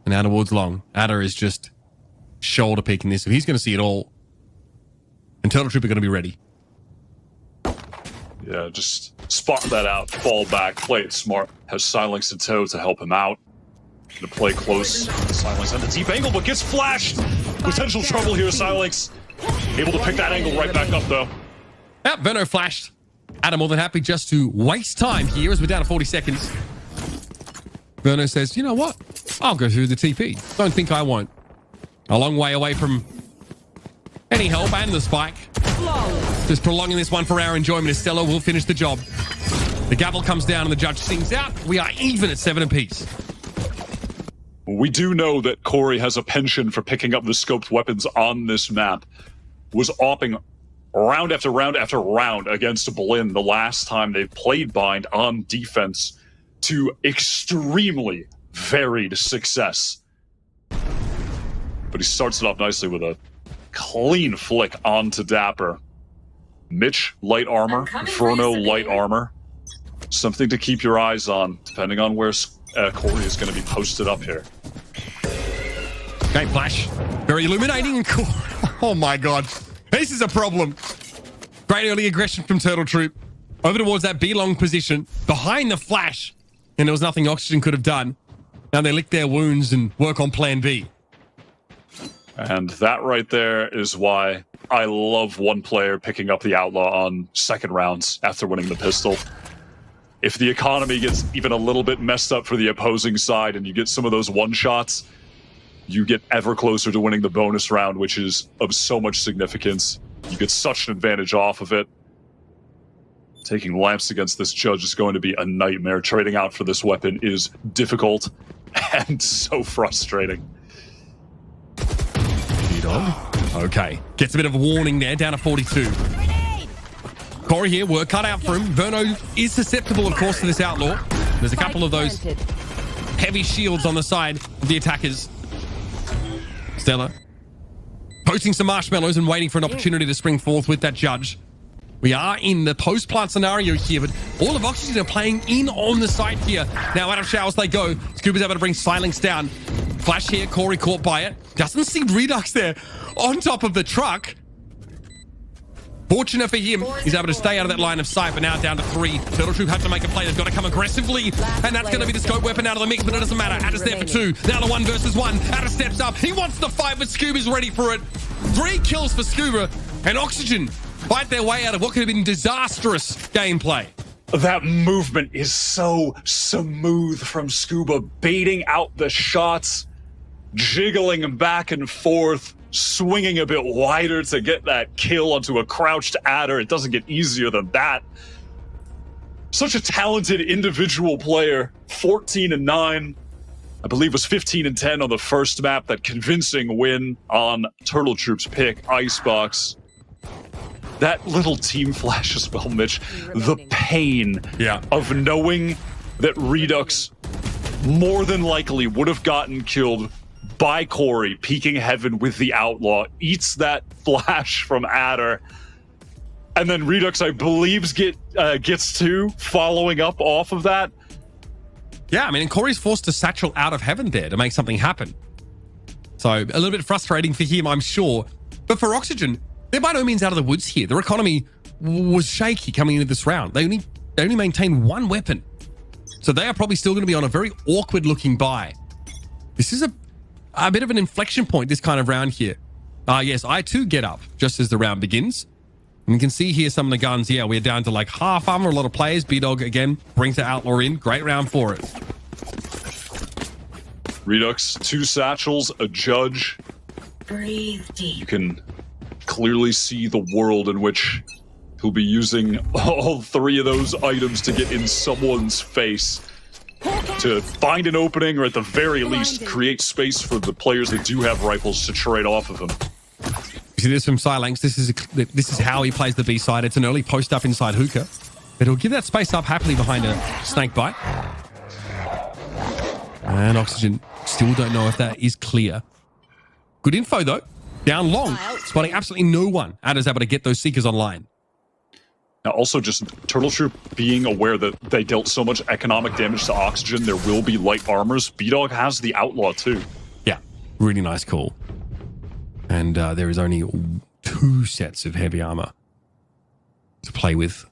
And Ada Ward's long. Ada is just shoulder peeking this, so he's going to see it all. And Turtle Troop are going to be ready. Yeah, just spot that out, fall back, play it smart. Has Silence in tow to help him out. Gonna play close. Silence at the deep angle, but gets flashed. Potential trouble here, Silence. Able to pick that angle right back up, though. Yep, Verno flashed. Adam more than happy just to waste time here as we're down to 40 seconds. Verno says, you know what? I'll go through the TP. Don't think I won't. A long way away from any help and the spike. Just prolonging this one for our enjoyment. Estella will finish the job. The gavel comes down and the judge sings out. We are even at 7 apiece. We do know that Corey has a penchant for picking up the scoped weapons on this map. Was opping round after round after round against Berlin the last time they played Bind on defense to extremely varied success. But he starts it off nicely with a clean flick onto Dapper. Mitch, light armor. Inferno, light armor. Something to keep your eyes on, depending on where Corey is going to be posted up here. Okay, flash. Very illuminating and cool. Oh my god. This is a problem. Great early aggression from Turtle Troop. Over towards that B-long position. Behind the flash. And there was nothing Oxygen could have done. Now they lick their wounds and work on plan B. And that right there is why I love one player picking up the Outlaw on second rounds after winning the pistol. If the economy gets even a little bit messed up for the opposing side and you get some of those one-shots, you get ever closer to winning the bonus round, which is of so much significance. You get such an advantage off of it. Taking lamps against this judge is going to be a nightmare. Trading out for this weapon is difficult and so frustrating. Okay. Gets a bit of a warning there, down to 42. Corey here, work cut out for him. Verno is susceptible, of course, to this outlaw. There's a couple of those heavy shields on the side of the attackers. Stella posting some marshmallows and waiting for an opportunity to spring forth with that judge. We are in the post-plant scenario here, but all of Oxygen are playing in on the site here. Now out of showers they go. Scuba's able to bring Silence down. Flash here, Corey caught by it. Doesn't see Redux there on top of the truck. Fortunate for him, he's able to stay out of that line of sight, but now down to 3. Turtle Troop have to make a play. They've got to come aggressively, and that's going to be the scope weapon out of the mix, but it doesn't matter. Adda's there for 2. Now the 1 versus 1. Adda steps up. He wants the fight, but Scuba's ready for it. 3 kills for Scuba, and Oxygen fight their way out of what could have been disastrous gameplay. That movement is so smooth from Scuba, baiting out the shots, jiggling back and forth, swinging a bit wider to get that kill onto a crouched adder. It doesn't get easier than that. Such a talented individual player. 14-9. I believe was 15-10 on the first map. That convincing win on Turtle Troop's pick, Icebox. That little team flash as well, Mitch. The pain of knowing that Redux more than likely would have gotten killed by Corey, peeking heaven with the Outlaw, eats that flash from Adder, and then Redux, I believe, gets 2 following up off of that. Yeah, I mean, and Corey's forced to satchel out of heaven there to make something happen. So a little bit frustrating for him, I'm sure. But for Oxygen, they're by no means out of the woods here. Their economy was shaky coming into this round. They only maintain 1 weapon. So they are probably still going to be on a very awkward looking buy. This is a bit of an inflection point, this kind of round here. Yes, I too get up just as the round begins. And you can see here some of the guns. Yeah, we're down to like half armor, a lot of players. B-Dog, again, brings the Outlaw in. Great round for it. Redux, 2 satchels, a judge. Breathe deep. You can clearly see the world in which he'll be using all 3 of those items to get in someone's face, to find an opening, or at the very least create space for the players that do have rifles to trade off of him. You see this from Silanx. This is how he plays the B side. It's an early post up inside Hookah, but he'll give that space up happily behind a snake bite. And Oxygen still don't know if that is clear. Good info though. Down long, spotting absolutely no one. Adda's able to get those Seekers online. Now, also just Turtle Troop being aware that they dealt so much economic damage to Oxygen, there will be light armors. B-Dog has the Outlaw too. Yeah, really nice call. And there is only 2 sets of heavy armor to play with.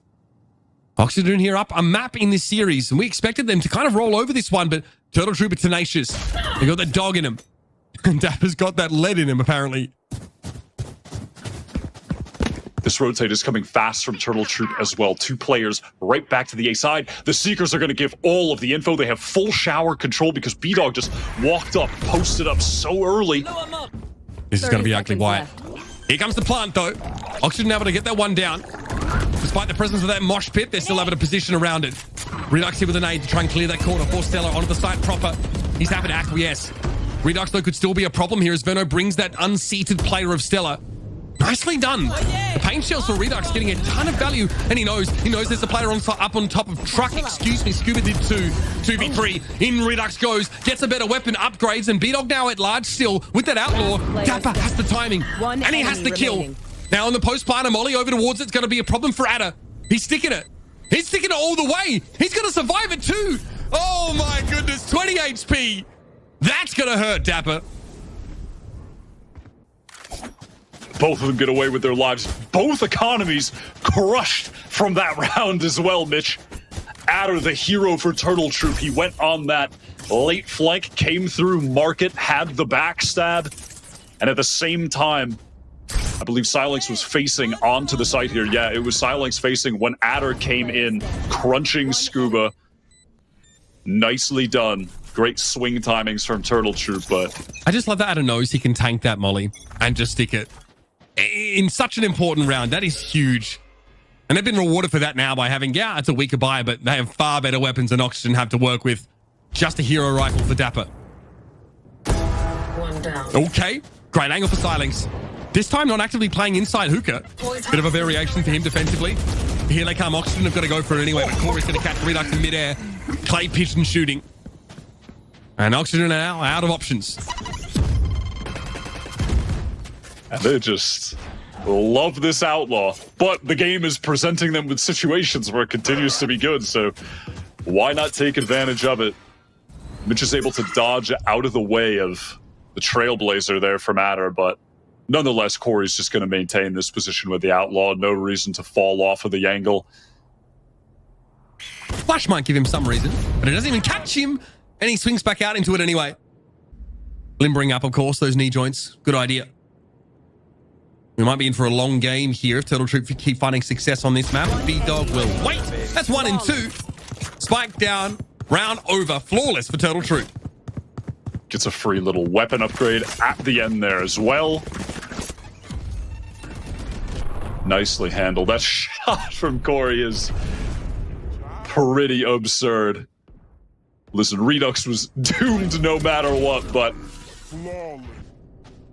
Oxygen here up a map in this series, and we expected them to kind of roll over this one, but Turtle Troop are tenacious. They got that dog in him. And Dapper's got that lead in him, apparently. This rotate is coming fast from Turtle Troop as well. 2 players right back to the A side. The Seekers are going to give all of the info. They have full shower control because B-Dog just walked up, posted up so early. This is going to be ugly, Wyatt. Here comes the plant, though. Oxygen able to get that one down. Despite the presence of that mosh pit, they're still able to position around it. Redux here with an aid to try and clear that corner. Force Stellar onto the site proper. He's happy to acquiesce. Redux, though, could still be a problem here as Verno brings that unseated player of Stellar. Nicely done. The paint shells for Redux getting a ton of value, and he knows there's a player up on top of Truck. Excuse me, Scuba did 2v3. In Redux goes, gets a better weapon, upgrades, and B-Dog now at large still with that Outlaw. Dapper has the timing, and he has the kill. Now on the post-planter, Molly over towards it's going to be a problem for Adder. He's sticking it. He's sticking it all the way. He's going to survive it too. Oh my goodness, 20 HP. That's going to hurt, Dapper. Both of them get away with their lives. Both economies crushed from that round as well, Mitch. Adder, the hero for Turtle Troop. He went on that late flank, came through market, had the backstab, and at the same time, I believe Silex was facing onto the site here. Yeah, it was Silex facing when Adder came in, crunching Scuba. Nicely done. Great swing timings from Turtle Troop, but... I just love that Adder knows he can tank that Molly and just stick it. In such an important round, that is huge. And they've been rewarded for that now by having, yeah, it's a weaker buy, but they have far better weapons than Oxygen have to work with. Just a hero rifle for Dapper. One down. Okay, great angle for Silex. This time not actively playing inside Hookah. Bit of a variation for him defensively. Here they come, Oxygen have got to go for it anyway, but Corey's going to catch Redux in midair. Clay pigeon shooting. And Oxygen are now out of options. They just love this Outlaw, but the game is presenting them with situations where it continues to be good, so why not take advantage of it? Mitch is able to dodge out of the way of the Trailblazer there from Adder, but nonetheless, Corey's just going to maintain this position with the Outlaw. No reason to fall off of the angle. Flash might give him some reason, but it doesn't even catch him, and he swings back out into it anyway. Limbering up, of course, those knee joints. Good idea. We might be in for a long game here if Turtle Troop keep finding success on this map. B-Dog will wait. That's 1 and 2. Spike down. Round over. Flawless for Turtle Troop. Gets a free little weapon upgrade at the end there as well. Nicely handled. That shot from Corey is pretty absurd. Listen, Redux was doomed no matter what, but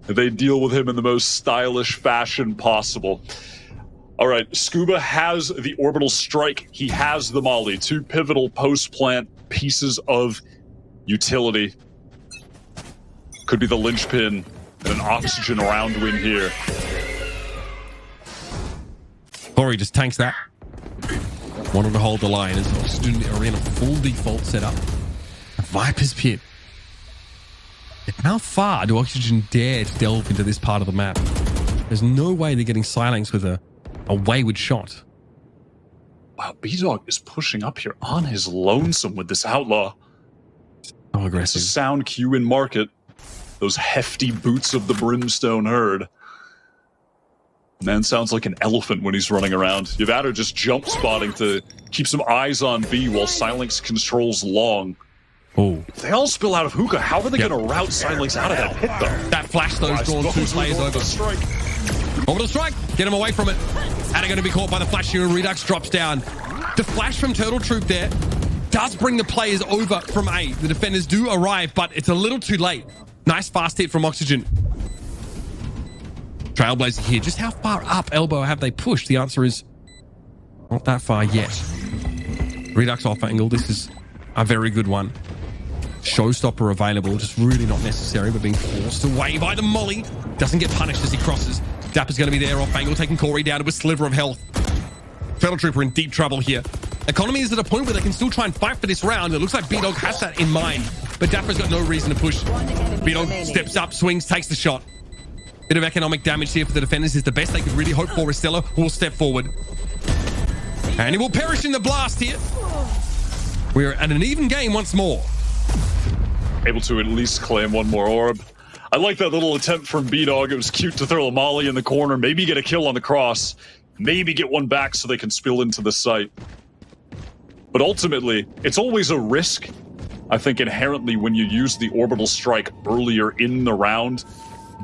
they deal with him in the most stylish fashion possible. All right, Scuba has the orbital strike. He has the molly. 2 pivotal post-plant pieces of utility. Could be the linchpin and an Oxygen round win here. Corey just tanks that. Wanted to hold the line as Oxygen are in a full default setup. Viper's Pit. How far do Oxygen dare to delve into this part of the map? There's no way they're getting silenced with a wayward shot. Wow, B-Dog is pushing up here on his lonesome with this Outlaw. So aggressive. It's a sound cue in market. Those hefty boots of the Brimstone herd. Man sounds like an elephant when he's running around. You've had her just jump spotting to keep some eyes on B while Silex controls long. Oh. If they all spill out of Hookah, how are they going to route Silex out of that pit, though? That flash, though, has drawn 2 players over. Over the strike. Get him away from it. And are going to be caught by the flash here, and Redux drops down. The flash from Turtle Troop there does bring the players over from A. The defenders do arrive, but it's a little too late. Nice fast hit from Oxygen. Trailblazer here. Just how far up elbow have they pushed? The answer is not that far yet. Redux off angle. This is a very good one. Showstopper available, just really not necessary, but being forced away by the molly. Doesn't get punished as he crosses. Dapper's going to be there off angle, taking Corey down to a sliver of health. Turtle Trooper in deep trouble here. Economy is at a point where they can still try and fight for this round. It looks like B-Dog has that in mind, but Dapper's got no reason to push. B-Dog steps up, swings, takes the shot. Bit of economic damage here for the defenders is the best they could really hope for. Estella will step forward. And he will perish in the blast here. We're at an even game once more. Able to at least claim one more orb. I like that little attempt from B-Dog. It was cute to throw a molly in the corner, maybe get a kill on the cross. maybe get one back so they can spill into the site. But ultimately, it's always a risk, I think, inherently when you use the orbital strike earlier in the round,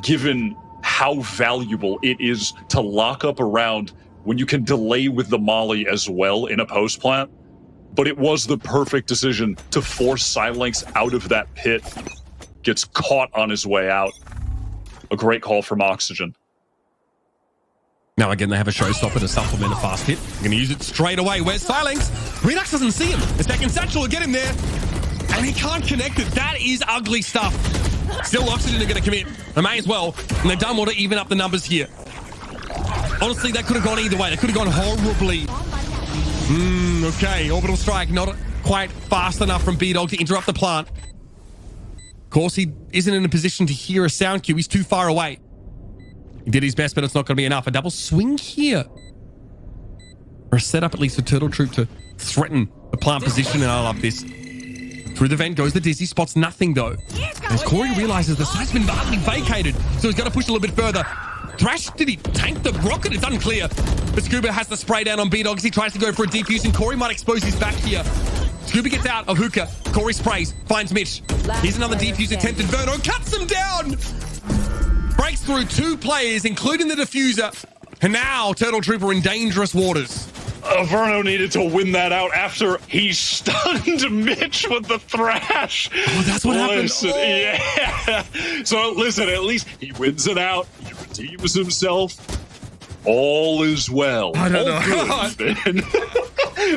given how valuable it is to lock up a round when you can delay with the molly as well in a post plant. But it was the perfect decision to force Silinx out of that pit. Gets caught on his way out. A great call from Oxygen. Now again, they have a showstopper to supplement a fast hit. They're going to use it straight away. Where's Silinx? Redux doesn't see him. The second satchel will get him there. And he can't connect it. That is ugly stuff. Still, Oxygen are going to commit. They may as well. And they've done well to even up the numbers here. Honestly, that could have gone either way. They could have gone horribly. Okay, orbital strike not quite fast enough from B-Dog to interrupt the plant. Of course, he isn't in a position to hear a sound cue. He's too far away. He did his best, but it's not going to be enough. A double swing here. Or a setup, at least, for Turtle Troop to threaten the plant position, and I love this. Through the vent goes the Dizzy. Spots nothing, though. As Corey realizes the site's been badly vacated, so he's got to push a little bit further. Thrash, did he tank the rocket? It's unclear. But Scuba has the spray down on B-Dog as he tries to go for a defuse, and Corey might expose his back here. Scuba gets out of Hookah. Corey sprays, finds Mitch. Here's another defuse attempted. Verno cuts him down. Breaks through 2 players, including the diffuser. And now Turtle Troop are in dangerous waters. Verno needed to win that out after he stunned Mitch with the thrash. Oh, that's what happened. Oh. Yeah. So listen, at least he wins it out. He redeems himself. All is well. I don't know.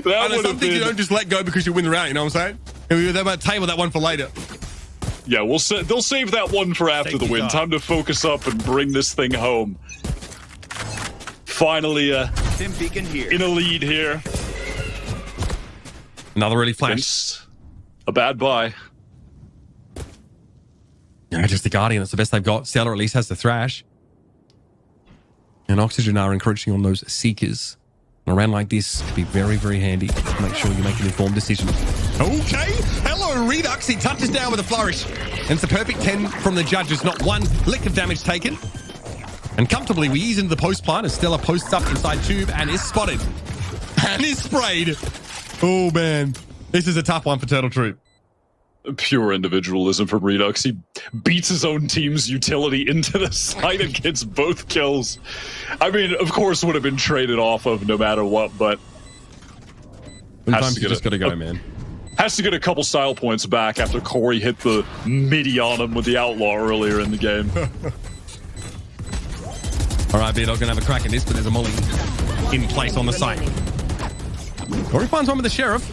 That some things you don't just let go because you win the round, you know what I'm saying? They might table that one for later. Yeah, they'll save that one for after the win. Time to focus up and bring this thing home. Finally, in a lead here. Another really flash. A bad buy. Yeah, just the Guardian. That's the best they've got. Stellar at least has the Thrash. And Oxygen are encroaching on those Seekers. And a round like this could be very, very handy. Make sure you make an informed decision. Okay. Hello, Redux. He touches down with a flourish. And it's a perfect 10 from the judges. Not one lick of damage taken. And comfortably, we ease into the post plant as Stella posts up inside tube and is spotted. And is sprayed. Oh, man. This is a tough one for Turtle Troop. Pure individualism from Redux. He beats his own team's utility into the site and gets both kills. I mean, of course, would have been traded off of no matter what, but sometimes you just gotta go, man. Has to get a couple style points back after Corey hit the midi on him with the Outlaw earlier in the game. All right, B-Dog gonna have a crack at this, but there's a molly in place on the site. Corey finds one with the Sheriff.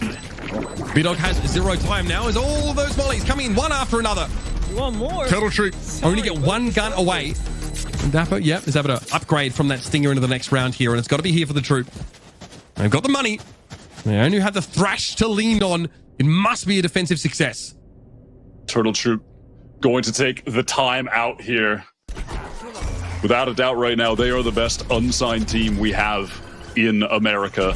B-Dog has 0 time now as all of those mollies coming in one after another. One more. Turtle Troop only get one gun away. And Dapper, yep, is able to upgrade from that Stinger into the next round here, and it's got to be here for the Troop. They've got the money. They only have the Thrash to lean on. It must be a defensive success. Turtle Troop going to take the time out here. Without a doubt right now, they are the best unsigned team we have in America.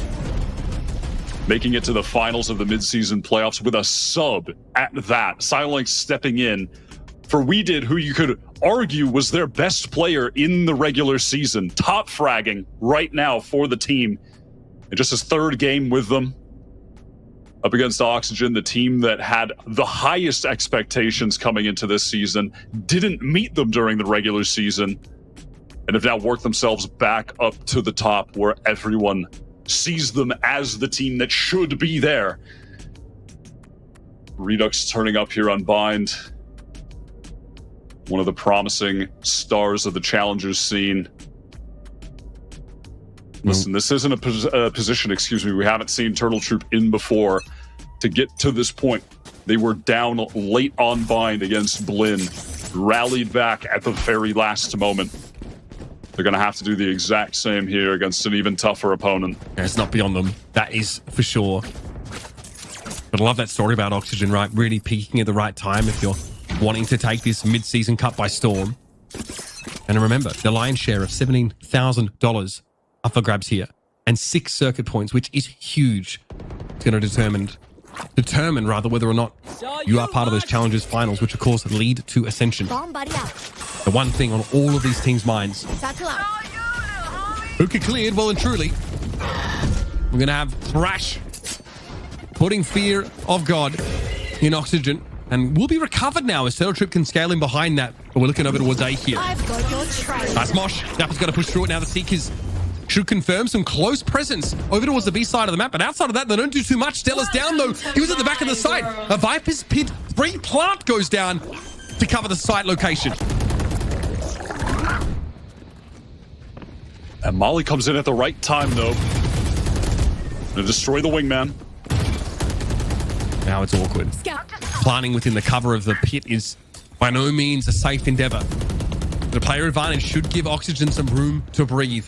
Making it to the finals of the midseason playoffs with a sub at that. Silinx stepping in for Weedid, who you could argue was their best player in the regular season. Top fragging right now for the team. And just his 3rd game with them. Up against Oxygen, the team that had the highest expectations coming into this season. Didn't meet them during the regular season. And have now worked themselves back up to the top where everyone sees them as the team that should be there. Redux turning up here on Bind. One of the promising stars of the Challengers scene. Listen, this isn't a position, we haven't seen Turtle Troop in before. To get to this point, they were down late on Bind against Blinn. Rallied back at the very last moment. They're going to have to do the exact same here against an even tougher opponent. Yeah, it's not beyond them. That is for sure. But I love that story about Oxygen, right? Really peaking at the right time if you're wanting to take this mid-season cup by storm. And remember, the lion's share of $17,000 up for grabs here. And 6 circuit points, which is huge. It's going to determine whether or not you are part of those Challengers finals, which of course lead to Ascension. The one thing on all of these teams' minds Hookah cleared well and truly. We're going to have Thrash putting fear of God in Oxygen. And will be recovered now as Turtle Troop can scale in behind that. But we're looking over towards A here. I've got your trail. Nice Mosh. Nappa's got to push through it now. The Seekers should confirm some close presence over towards the B side of the map. But outside of that, they don't do too much. Stella's down, though. He was at the back of the site. A Viper's Pit 3 plant goes down to cover the site location. And Molly comes in at the right time, though. To destroy the wingman. Now it's awkward. Planting within the cover of the pit is by no means a safe endeavor. The player advantage should give Oxygen some room to breathe.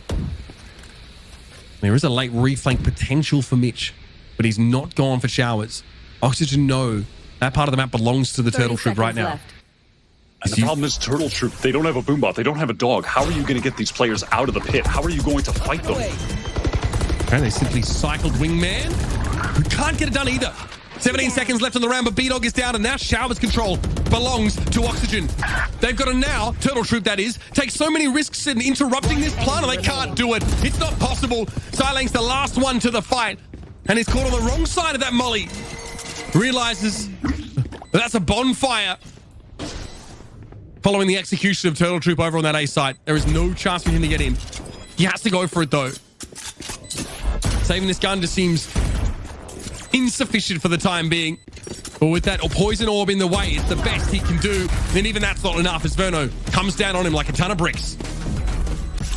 There is a late reflank potential for Mitch, but he's not gone for Showers. Oxygen know that part of the map belongs to the Turtle Troop right now. Left. And the problem is Turtle Troop, they don't have a boombot. They don't have a dog. How are you going to get these players out of the pit? How are you going to fight them? And they simply cycled Wingman, who can't get it done either. 17 seconds left on the round, but B-Dog is down, and now Showers control belongs to Oxygen. They've got to now, Turtle Troop that is, take so many risks in interrupting this plan, and they can't do it. It's not possible. Silang's the last one to the fight, and he's caught on the wrong side of that molly. Realizes that's a bonfire. Following the execution of Turtle Troop over on that A site, there is no chance for him to get in. He has to go for it, though. Saving this gun just seems insufficient for the time being. But with that poison orb in the way, it's the best he can do. And even that's not enough as Verno comes down on him like a ton of bricks.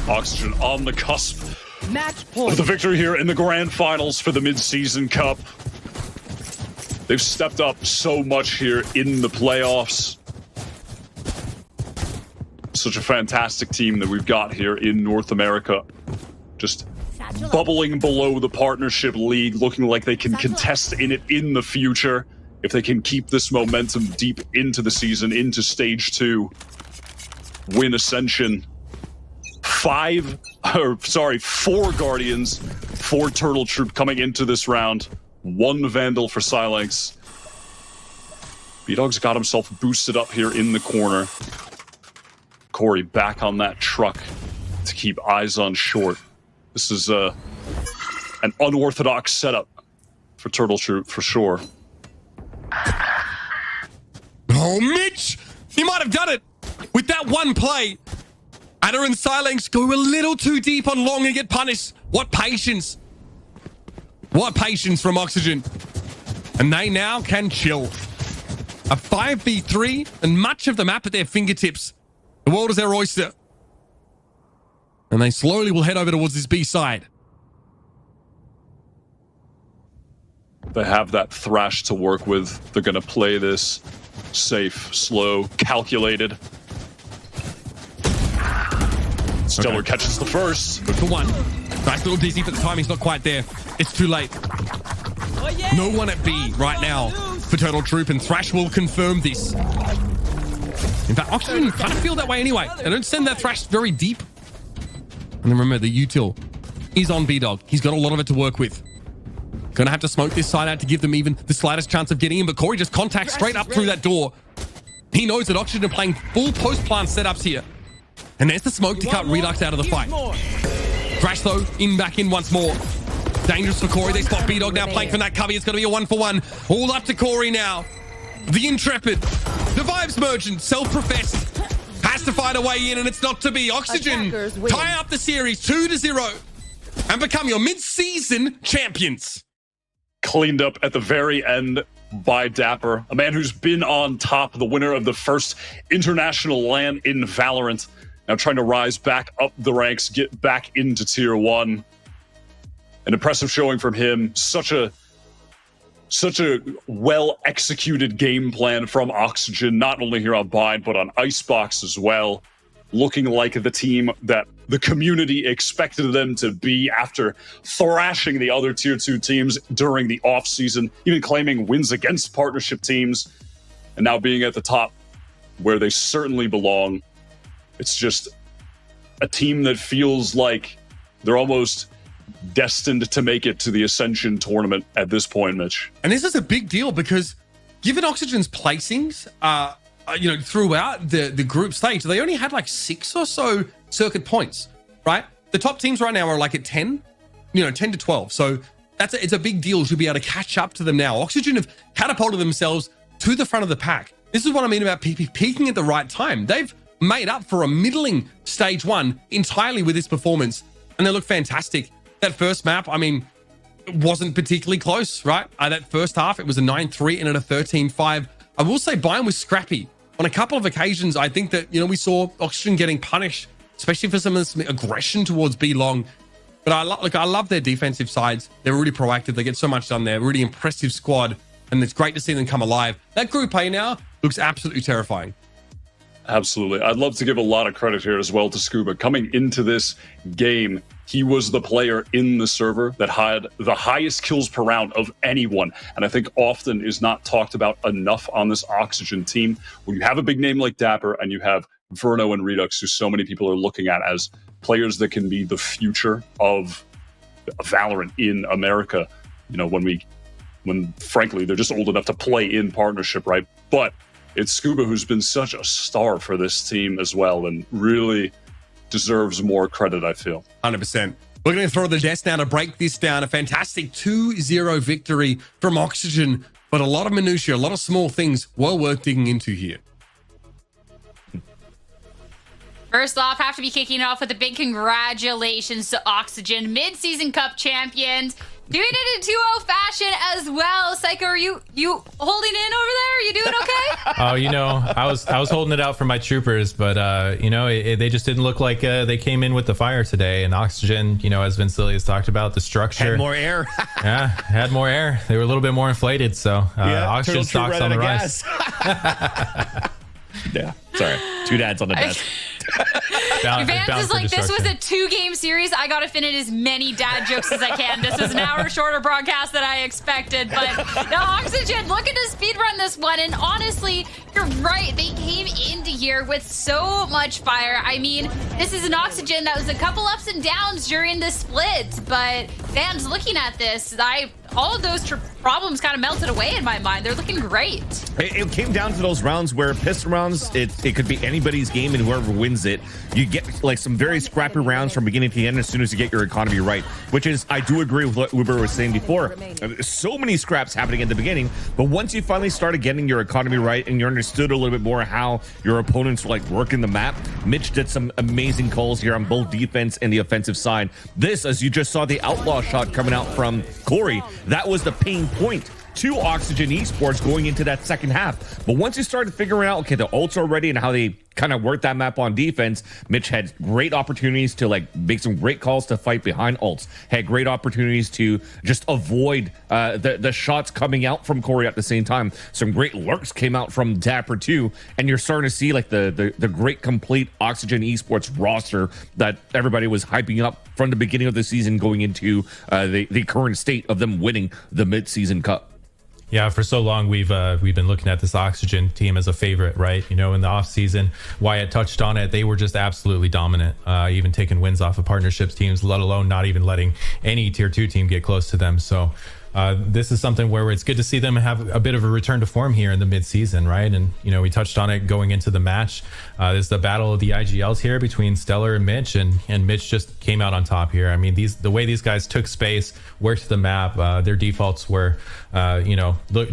Oxygen on the cusp Match of point. the victory here in the grand finals for the mid-season cup. They've stepped up so much here in the playoffs. Such a fantastic team that we've got here in North America. Just bubbling below the partnership league, looking like they can contest in it in the future if they can keep this momentum deep into the season, into stage 2. Win Ascension. 4 Guardians, 4 Turtle Troop coming into this round, 1 Vandal for Silex. B-Dog's got himself boosted up here in the corner. Corey back on that truck to keep eyes on short. This is an unorthodox setup for Turtle Troop for sure. Oh, Mitch! He might have done it with that one play. Adder and Silex go a little too deep on long and get punished. What patience. What patience from Oxygen. And they now can chill. A 5v3 and much of the map at their fingertips. The world is their oyster. And they slowly will head over towards this B side. They have that Thrash to work with. They're going to play this safe, slow, calculated. Stellar catches the first. Good for 1. Nice little dizzy, but the timing's not quite there. It's too late. Oh, yeah. No one at B right now for Turtle Troop, and Thrash will confirm this. In fact, Oxygen kind of feel that way anyway. They don't send that Thrash very deep. And then remember, the util is on B-Dog. He's got a lot of it to work with. Gonna have to smoke this side out to give them even the slightest chance of getting in, but Corey just contacts straight up through that door. He knows that Oxygen are playing full post-plant setups here. And there's the smoke to cut Redux out of the fight. Thrash, though, back in once more. Dangerous for Corey. They spot B-Dog now playing from that cubby. It's going to be a 1-for-1. All up to Corey now. The Intrepid. The Vibes Merchant, self-professed. Has to find a way in, and it's not to be. Oxygen tie up the series 2-0 and become your mid-season champions. Cleaned up at the very end by Dapper, a man who's been on top, the winner of the first international LAN in Valorant. Now trying to rise back up the ranks, get back into tier 1. An impressive showing from him. Such a well-executed game plan from Oxygen, not only here on Bind, but on Icebox as well. Looking like the team that the community expected them to be after thrashing the other tier 2 teams during the offseason, even claiming wins against partnership teams, and now being at the top where they certainly belong. It's just a team that feels like they're almost destined to make it to the Ascension Tournament at this point, Mitch. And this is a big deal because given Oxygen's placings, throughout the group stage, they only had like 6 or so circuit points, right? the top teams right now are like at 10, 10 to 12. So it's a big deal to be able to catch up to them now. Oxygen have catapulted themselves to the front of the pack. This is what I mean about peaking at the right time. They've made up for a middling stage 1 entirely with this performance, and they look fantastic. That first map, I mean, it wasn't particularly close, right? That first half, it was a 9-3 and at a 13-5. I will say Bayern was scrappy. On a couple of occasions, I think that, we saw Oxygen getting punished, especially for some of this aggression towards B Long. But I love their defensive sides. They're really proactive. They get so much done there. Really impressive squad. And it's great to see them come alive. That Group A now looks absolutely terrifying. Absolutely. I'd love to give a lot of credit here as well to Scuba. Coming into this game, he was the player in the server that had the highest kills per round of anyone. And I think often is not talked about enough on this Oxygen team. When you have a big name like Dapper and you have Verno and Redux, who so many people are looking at as players that can be the future of Valorant in America, when frankly, they're just old enough to play in partnership, right? But it's Scuba who's been such a star for this team as well and really deserves more credit, I feel. 100%. We're going to throw the desk now to break this down. A fantastic 2-0 victory from Oxygen, but a lot of minutiae, a lot of small things well worth digging into here. First off, have to be kicking off with a big congratulations to Oxygen, mid-season cup champions. Doing it in 2-0 fashion as well. Psycho, are you holding in over there? Are you doing okay? I was holding it out for my troopers, but they just didn't look like they came in with the fire today. And Oxygen, as Vincilius has talked about, the structure had more air. Yeah, had more air. They were a little bit more inflated, so Oxygen stocks on the rise. Yeah, sorry, 2 dads on the desk. Vans is like, this was a 2-game series. I gotta fit in as many dad jokes as I can. This was an hour shorter broadcast than I expected. But the Oxygen, looking to speedrun this one. And honestly, you're right. They came into here with so much fire. I mean, this is an Oxygen that was a couple ups and downs during the split. But Vans, looking at this, all of those problems kind of melted away in my mind. They're looking great. It came down to those rounds where pistol rounds, it could be anybody's game, and whoever wins it, you get like some very scrappy rounds from beginning to end as soon as you get your economy right, which is, I do agree with what Uber was saying before. So many scraps happening at the beginning, but once you finally started getting your economy right and you understood a little bit more how your opponents were like working the map, Mitch did some amazing calls here on both defense and the offensive side. This, as you just saw the outlaw shot coming out from Corey, that was the pain point to Oxygen Esports going into that second half. But once you started figuring out, okay, the ults are ready and how they kind of work that map on defense, Mitch had great opportunities to like make some great calls to fight behind ults, had great opportunities to just avoid the shots coming out from Corey at the same time. Some great lurks came out from Dapper too, and you're starting to see like the great complete Oxygen Esports roster that everybody was hyping up from the beginning of the season going into the current state of them winning the mid-season cup. Yeah, for so long we've been looking at this Oxygen team as a favorite, right? In the off season, Wyatt touched on it. They were just absolutely dominant, even taking wins off of partnerships teams, let alone not even letting any tier 2 team get close to them. So this is something where it's good to see them have a bit of a return to form here in the mid-season, right? And we touched on it going into the match. There's the battle of the IGLs here between Stellar and Mitch, and Mitch just came out on top here. I mean, the way these guys took space, worked the map, their defaults were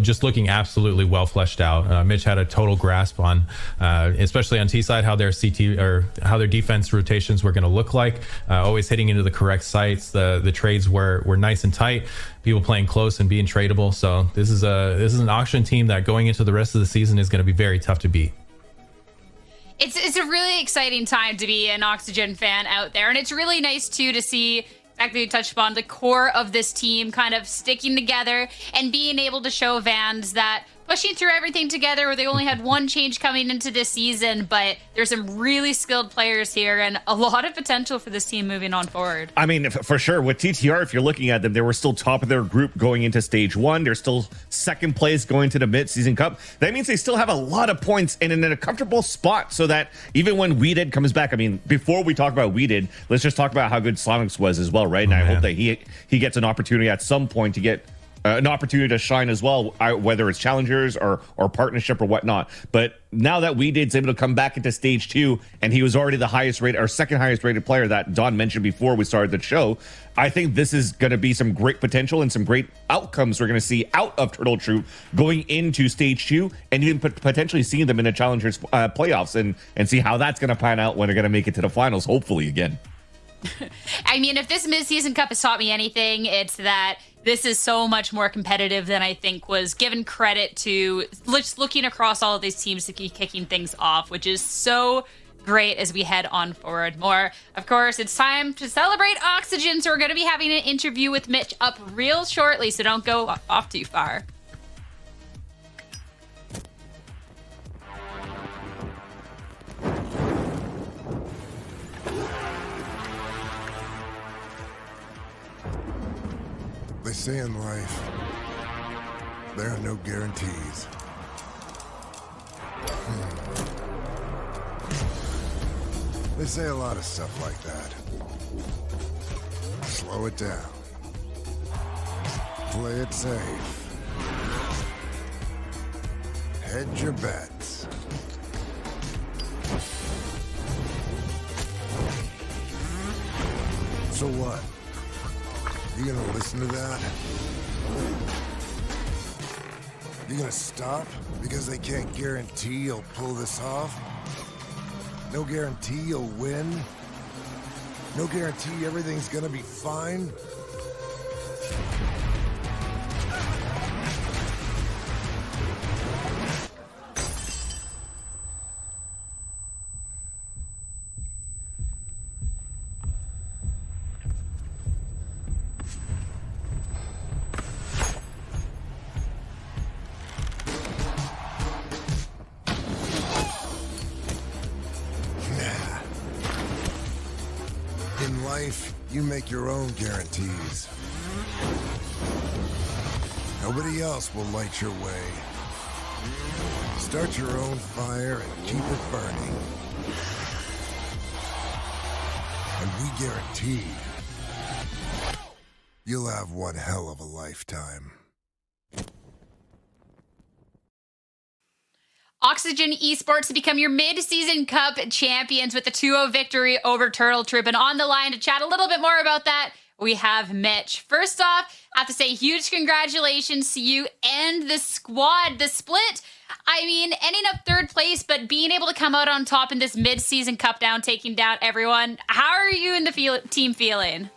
just looking absolutely well fleshed out. Mitch had a total grasp on, especially on T side, how their CT or how their defense rotations were going to look like. Always hitting into the correct sites. The trades were nice and tight. People playing close and being tradable. So this is an Oxygen team that going into the rest of the season is going to be very tough to beat. It's a really exciting time to be an Oxygen fan out there, and it's really nice too to see, exactly, you touched upon the core of this team kind of sticking together and being able to show Vans that pushing through everything together, where they only had one change coming into this season, but there's some really skilled players here and a lot of potential for this team moving on forward. I mean, for sure, with TTR, if you're looking at them, they were still top of their group going into stage 1. They're still second place going to the mid-season cup. That means they still have a lot of points and in a comfortable spot, so that even when Weeded comes back, I mean, before we talk about Weeded, let's just talk about how good Sonics was as well, right? And I hope that he gets an opportunity at some point to get an opportunity to shine as well, whether it's challengers or partnership or whatnot. But now that WeDid's able to come back into stage 2, and he was already the highest rated or second highest rated player that Don mentioned before we started the show, I think this is going to be some great potential and some great outcomes we're going to see out of Turtle Troop going into stage 2, and even potentially seeing them in the challengers playoffs and see how that's going to pan out when they're going to make it to the finals, hopefully again. I mean, if this mid-season cup has taught me anything, it's that this is so much more competitive than I think was given credit to. Just looking across all of these teams to keep kicking things off, which is so great as we head on forward more. Of course, it's time to celebrate Oxygen, so we're going to be having an interview with Mitch up real shortly, so don't go off too far. They say in life, there are no guarantees. They say a lot of stuff like that. Slow it down. Play it safe. Hedge your bets. So what? You gonna listen to that? You gonna stop because they can't guarantee you'll pull this off? No guarantee you'll win? No guarantee everything's gonna be fine? In life, you make your own guarantees. Nobody else will light your way. Start your own fire and keep it burning. And we guarantee you'll have one hell of a lifetime. Oxygen Esports to become your mid-season cup champions with a 2-0 victory over Turtle Troop. And on the line to chat a little bit more about that, we have Mitch. First off, I have to say huge congratulations to you and the squad. The split, I mean, ending up third place, but being able to come out on top in this mid-season cup down, taking down everyone. How are you and the team feeling?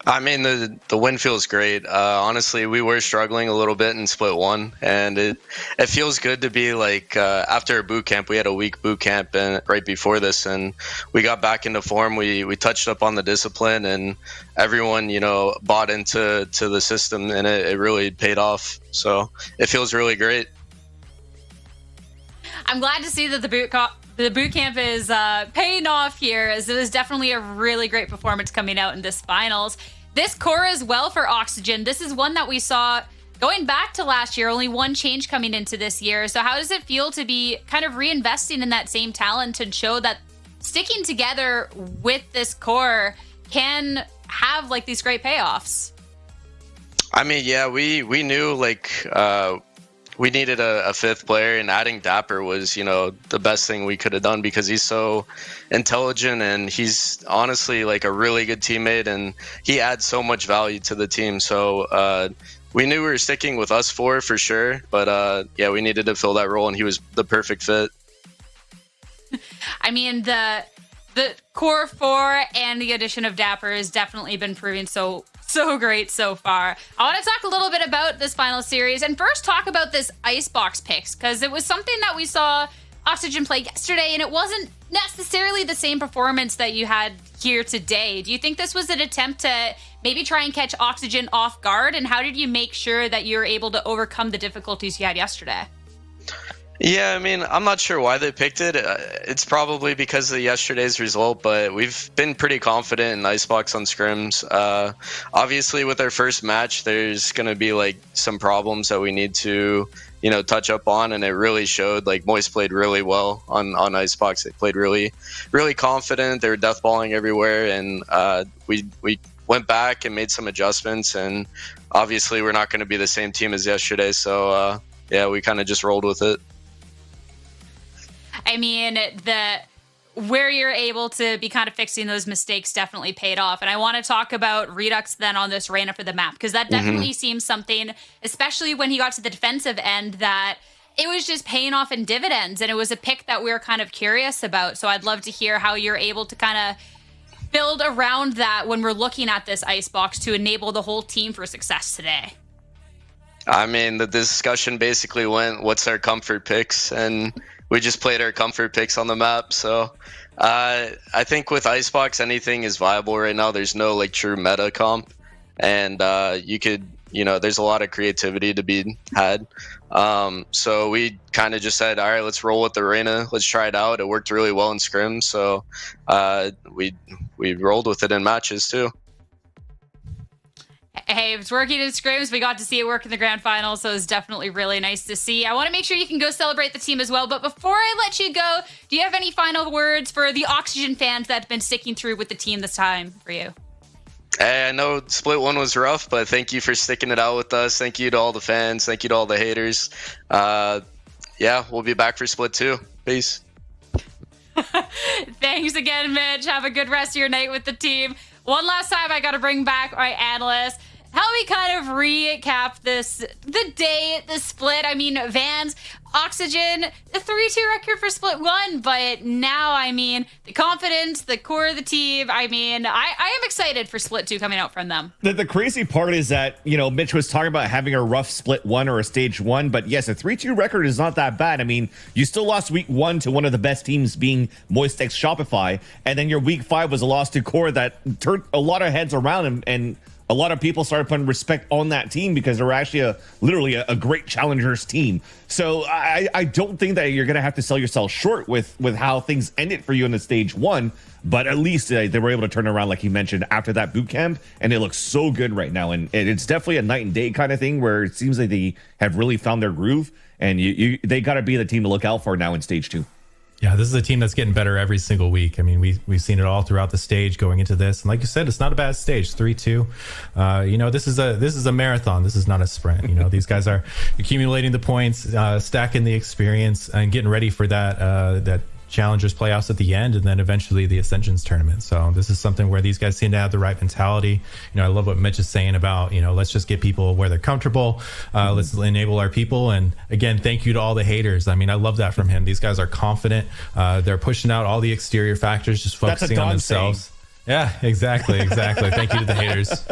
I mean, the win feels great. Honestly, we were struggling a little bit in split 1, and it feels good to be like after a boot camp. We had a week boot camp and right before this, and we got back into form. We touched up on the discipline, and everyone, you know, bought into the system, and it really paid off. So it feels really great. I'm glad to see that the boot camp is paying off here, as it was definitely a really great performance coming out in this finals. This core as well for Oxygen. This is one that we saw going back to last year, only one change coming into this year. So how does it feel to be kind of reinvesting in that same talent and show that sticking together with this core can have like these great payoffs? I mean, yeah, we knew like we needed a fifth player, and adding Dapper was, you know, the best thing we could have done because he's so intelligent and he's honestly like a really good teammate, and he adds so much value to the team. So we knew we were sticking with us four for sure, but yeah, we needed to fill that role, and he was the perfect fit. I mean, the core four and the addition of Dapper has definitely been proving so great so far. I want to talk a little bit about this final series, and first talk about this Icebox picks, because it was something that we saw Oxygen play yesterday, and it wasn't necessarily the same performance that you had here today. Do you think this was an attempt to maybe try and catch Oxygen off guard, and how did you make sure that you were able to overcome the difficulties you had yesterday? Yeah, I mean, I'm not sure why they picked it. It's probably because of yesterday's result, but we've been pretty confident in Icebox on scrims. Obviously, with our first match, there's going to be like some problems that we need to, you know, touch up on, and it really showed. Like Moist played really well on Icebox. They played really confident. They were deathballing everywhere, and we went back and made some adjustments, and obviously we're not going to be the same team as yesterday. So yeah, we kind of just rolled with it. I mean, where you're able to be kind of fixing those mistakes definitely paid off. And I want to talk about Redux then on this Reyna for the map, because that definitely seems something, especially when he got to the defensive end, that it was just paying off in dividends. And it was a pick that we were kind of curious about. So I'd love to hear how you're able to kind of build around that when we're looking at this icebox to enable the whole team for success today. I mean, the discussion basically went, what's our comfort picks? And we just played our comfort picks on the map. So I think with Icebox, anything is viable right now. There's no like true meta comp, and you could, there's a lot of creativity to be had. So we kind of just said, all right, let's roll with the Reyna. Let's try it out. It worked really well in scrim. So we rolled with it in matches too. Hey, it's working in scrims. We got to see it work in the grand final, so it's definitely really nice to see. I want to make sure you can go celebrate the team as well. But before I let you go, do you have any final words for the Oxygen fans that have been sticking through with the team this time for you? Hey, I know Split 1 was rough, but thank you for sticking it out with us. Thank you to all the fans. Thank you to all the haters. Yeah, we'll be back for Split 2. Peace. Thanks again, Mitch. Have a good rest of your night with the team. One last time, I got to bring back our analyst. How we kind of recap the day, the split. I mean, Vans, Oxygen, the 3-2 record for Split 1, but now, I mean, the confidence, the core of the team, I mean, I am excited for Split 2 coming out from them. The crazy part is that, Mitch was talking about having a rough Split 1 or a Stage 1, but yes, a 3-2 record is not that bad. I mean, you still lost week 1 to one of the best teams being Moistex Shopify, and then your week 5 was a loss to Core that turned a lot of heads around, and a lot of people started putting respect on that team because they were actually literally a great Challengers team. So I don't think that you're going to have to sell yourself short with how things ended for you in the Stage 1, but at least they were able to turn around, like you mentioned, after that boot camp, and they look so good right now. And it's definitely a night and day kind of thing where it seems like they have really found their groove, and they got to be the team to look out for now in Stage 2. Yeah, this is a team that's getting better every single week. I mean, we've seen it all throughout the stage going into this, and like you said, it's not a bad stage. 3-2. This is a marathon. This is not a sprint. These guys are accumulating the points, stacking the experience, and getting ready for that Challengers playoffs at the end, and then eventually the Ascensions tournament. So this is something where these guys seem to have the right mentality. I love what Mitch is saying about, let's just get people where they're comfortable. Let's enable our people. And again, thank you to all the haters. I mean, I love that from him. These guys are confident. They're pushing out all the exterior factors, just focusing on themselves. Yeah, exactly. Thank you to the haters.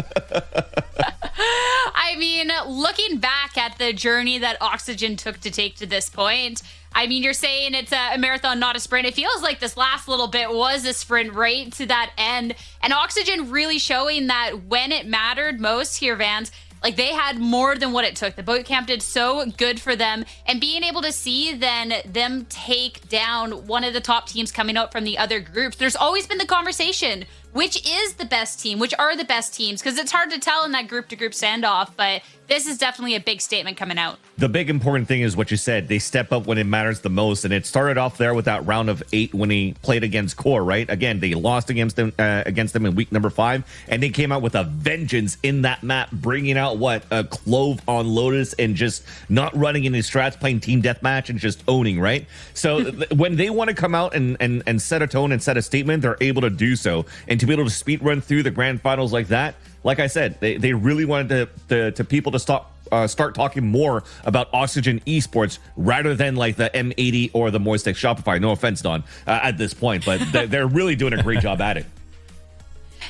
I mean, looking back at the journey that Oxygen took to take to this point, I mean, you're saying it's a marathon, not a sprint. It feels like this last little bit was a sprint right to that end. And Oxygen really showing that when it mattered most here, Vans, like they had more than what it took. The boot camp did so good for them, and being able to see then them take down one of the top teams coming out from the other groups. There's always been the conversation, which is the best team, which are the best teams, because it's hard to tell in that group to group standoff, but this is definitely a big statement coming out. The big important thing is what you said. They step up when it matters the most, and it started off there with that round of 8 when he played against Core, right? Again, they lost against them in week number 5, and they came out with a vengeance in that map, bringing out a Clove on Lotus and just not running any strats, playing team deathmatch and just owning, right? So when they want to come out and set a tone and set a statement, they're able to do so. And to be able to speed run through the grand finals like that, like I said, they really wanted to people to start talking more about Oxygen Esports rather than like the M80 or the Moistex Shopify. No offense, Don, at this point, but they're really doing a great job at it.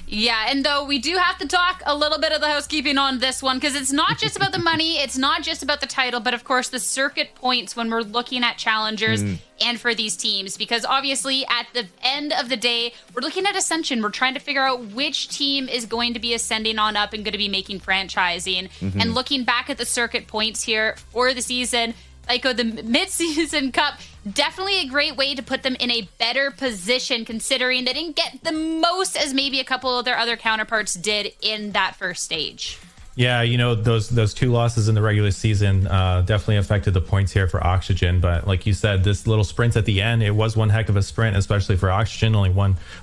Yeah, and though we do have to talk a little bit of the housekeeping on this one, because it's not just about the money, it's not just about the title, but of course the circuit points when we're looking at Challengers and for these teams, because obviously at the end of the day, we're looking at Ascension. We're trying to figure out which team is going to be ascending on up and going to be making franchising. And looking back at the circuit points here for the season, like the mid-season cup, definitely a great way to put them in a better position, considering they didn't get the most as maybe a couple of their other counterparts did in that first stage. Yeah, those 2 losses in the regular season definitely affected the points here for Oxygen. But like you said, this little sprint at the end, it was one heck of a sprint, especially for Oxygen,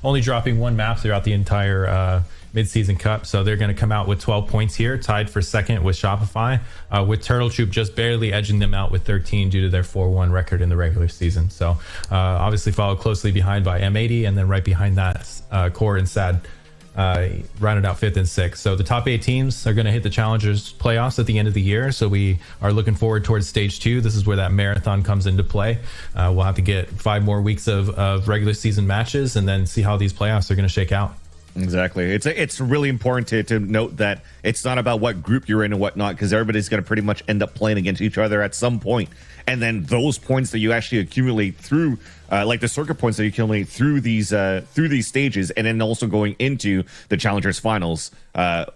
only dropping 1 map throughout the entire mid-season cup. So they're going to come out with 12 points here, tied for second with Shopify, with Turtle Troop just barely edging them out with 13 due to their 4-1 record in the regular season. So obviously followed closely behind by M80, and then right behind that, Core and Sad rounded out 5th and 6th. So the top 8 teams are going to hit the Challengers playoffs at the end of the year. So we are looking forward towards stage 2. This is where that marathon comes into play. We'll have to get 5 more weeks of regular season matches and then see how these playoffs are going to shake out. Exactly. It's really important to note that it's not about what group you're in and whatnot, because everybody's going to pretty much end up playing against each other at some point. And then those points that you actually accumulate through, like the circuit points that you accumulate through these stages, and then also going into the Challengers finals,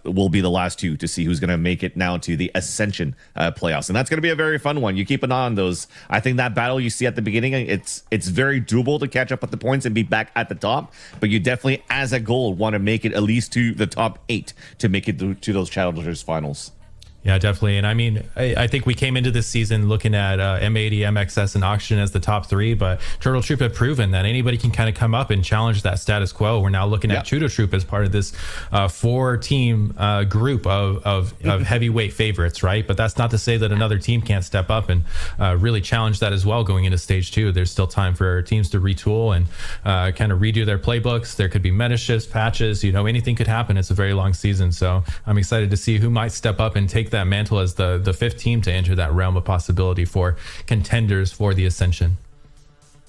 will be the last 2 to see who's going to make it now to the Ascension playoffs. And that's going to be a very fun one. You keep an eye on those. I think that battle you see at the beginning, it's very doable to catch up with the points and be back at the top. But you definitely, as a goal, want to make it at least to the top 8 to make it to those Challengers finals. Yeah, definitely. And I mean, I think we came into this season looking at M80, MXS, and Oxygen as the top 3, but Turtle Troop have proven that anybody can kind of come up and challenge that status quo. We're now looking at Judo Troop as part of this 4-team group of heavyweight favorites, right? But that's not to say that another team can't step up and really challenge that as well going into stage 2. There's still time for teams to retool and kind of redo their playbooks. There could be meta shifts, patches, anything could happen. It's a very long season. So I'm excited to see who might step up and take that mantle as the 5th team to enter that realm of possibility for contenders for the Ascension.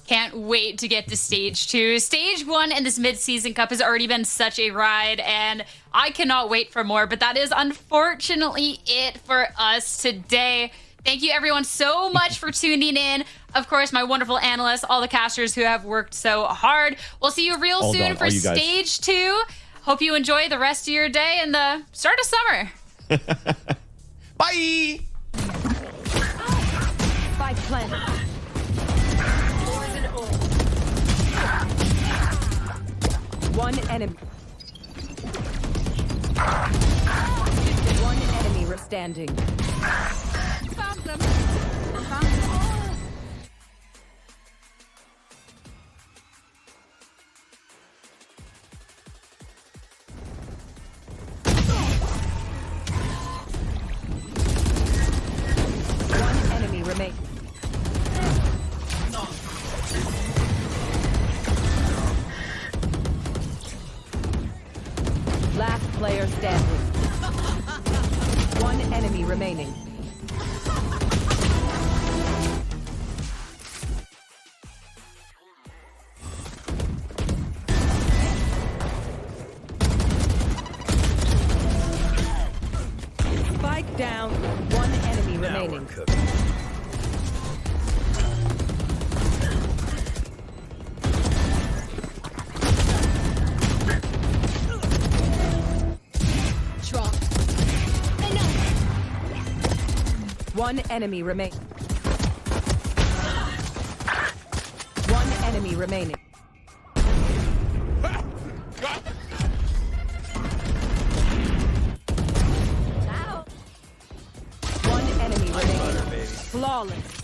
Can't wait to get to stage 2. Stage 1 in this mid-season cup has already been such a ride, and I cannot wait for more, but that is unfortunately it for us today. Thank you everyone so much for tuning in. Of course, my wonderful analysts, all the casters who have worked so hard. We'll see you real soon for stage 2. Hope you enjoy the rest of your day and the start of summer. Bye! Spike planted. One enemy. One enemy standing. Found them. Remain. Last player standing. One enemy remaining. Spike down. One enemy remaining. One enemy remain. One enemy remaining. One enemy remaining. Flawless.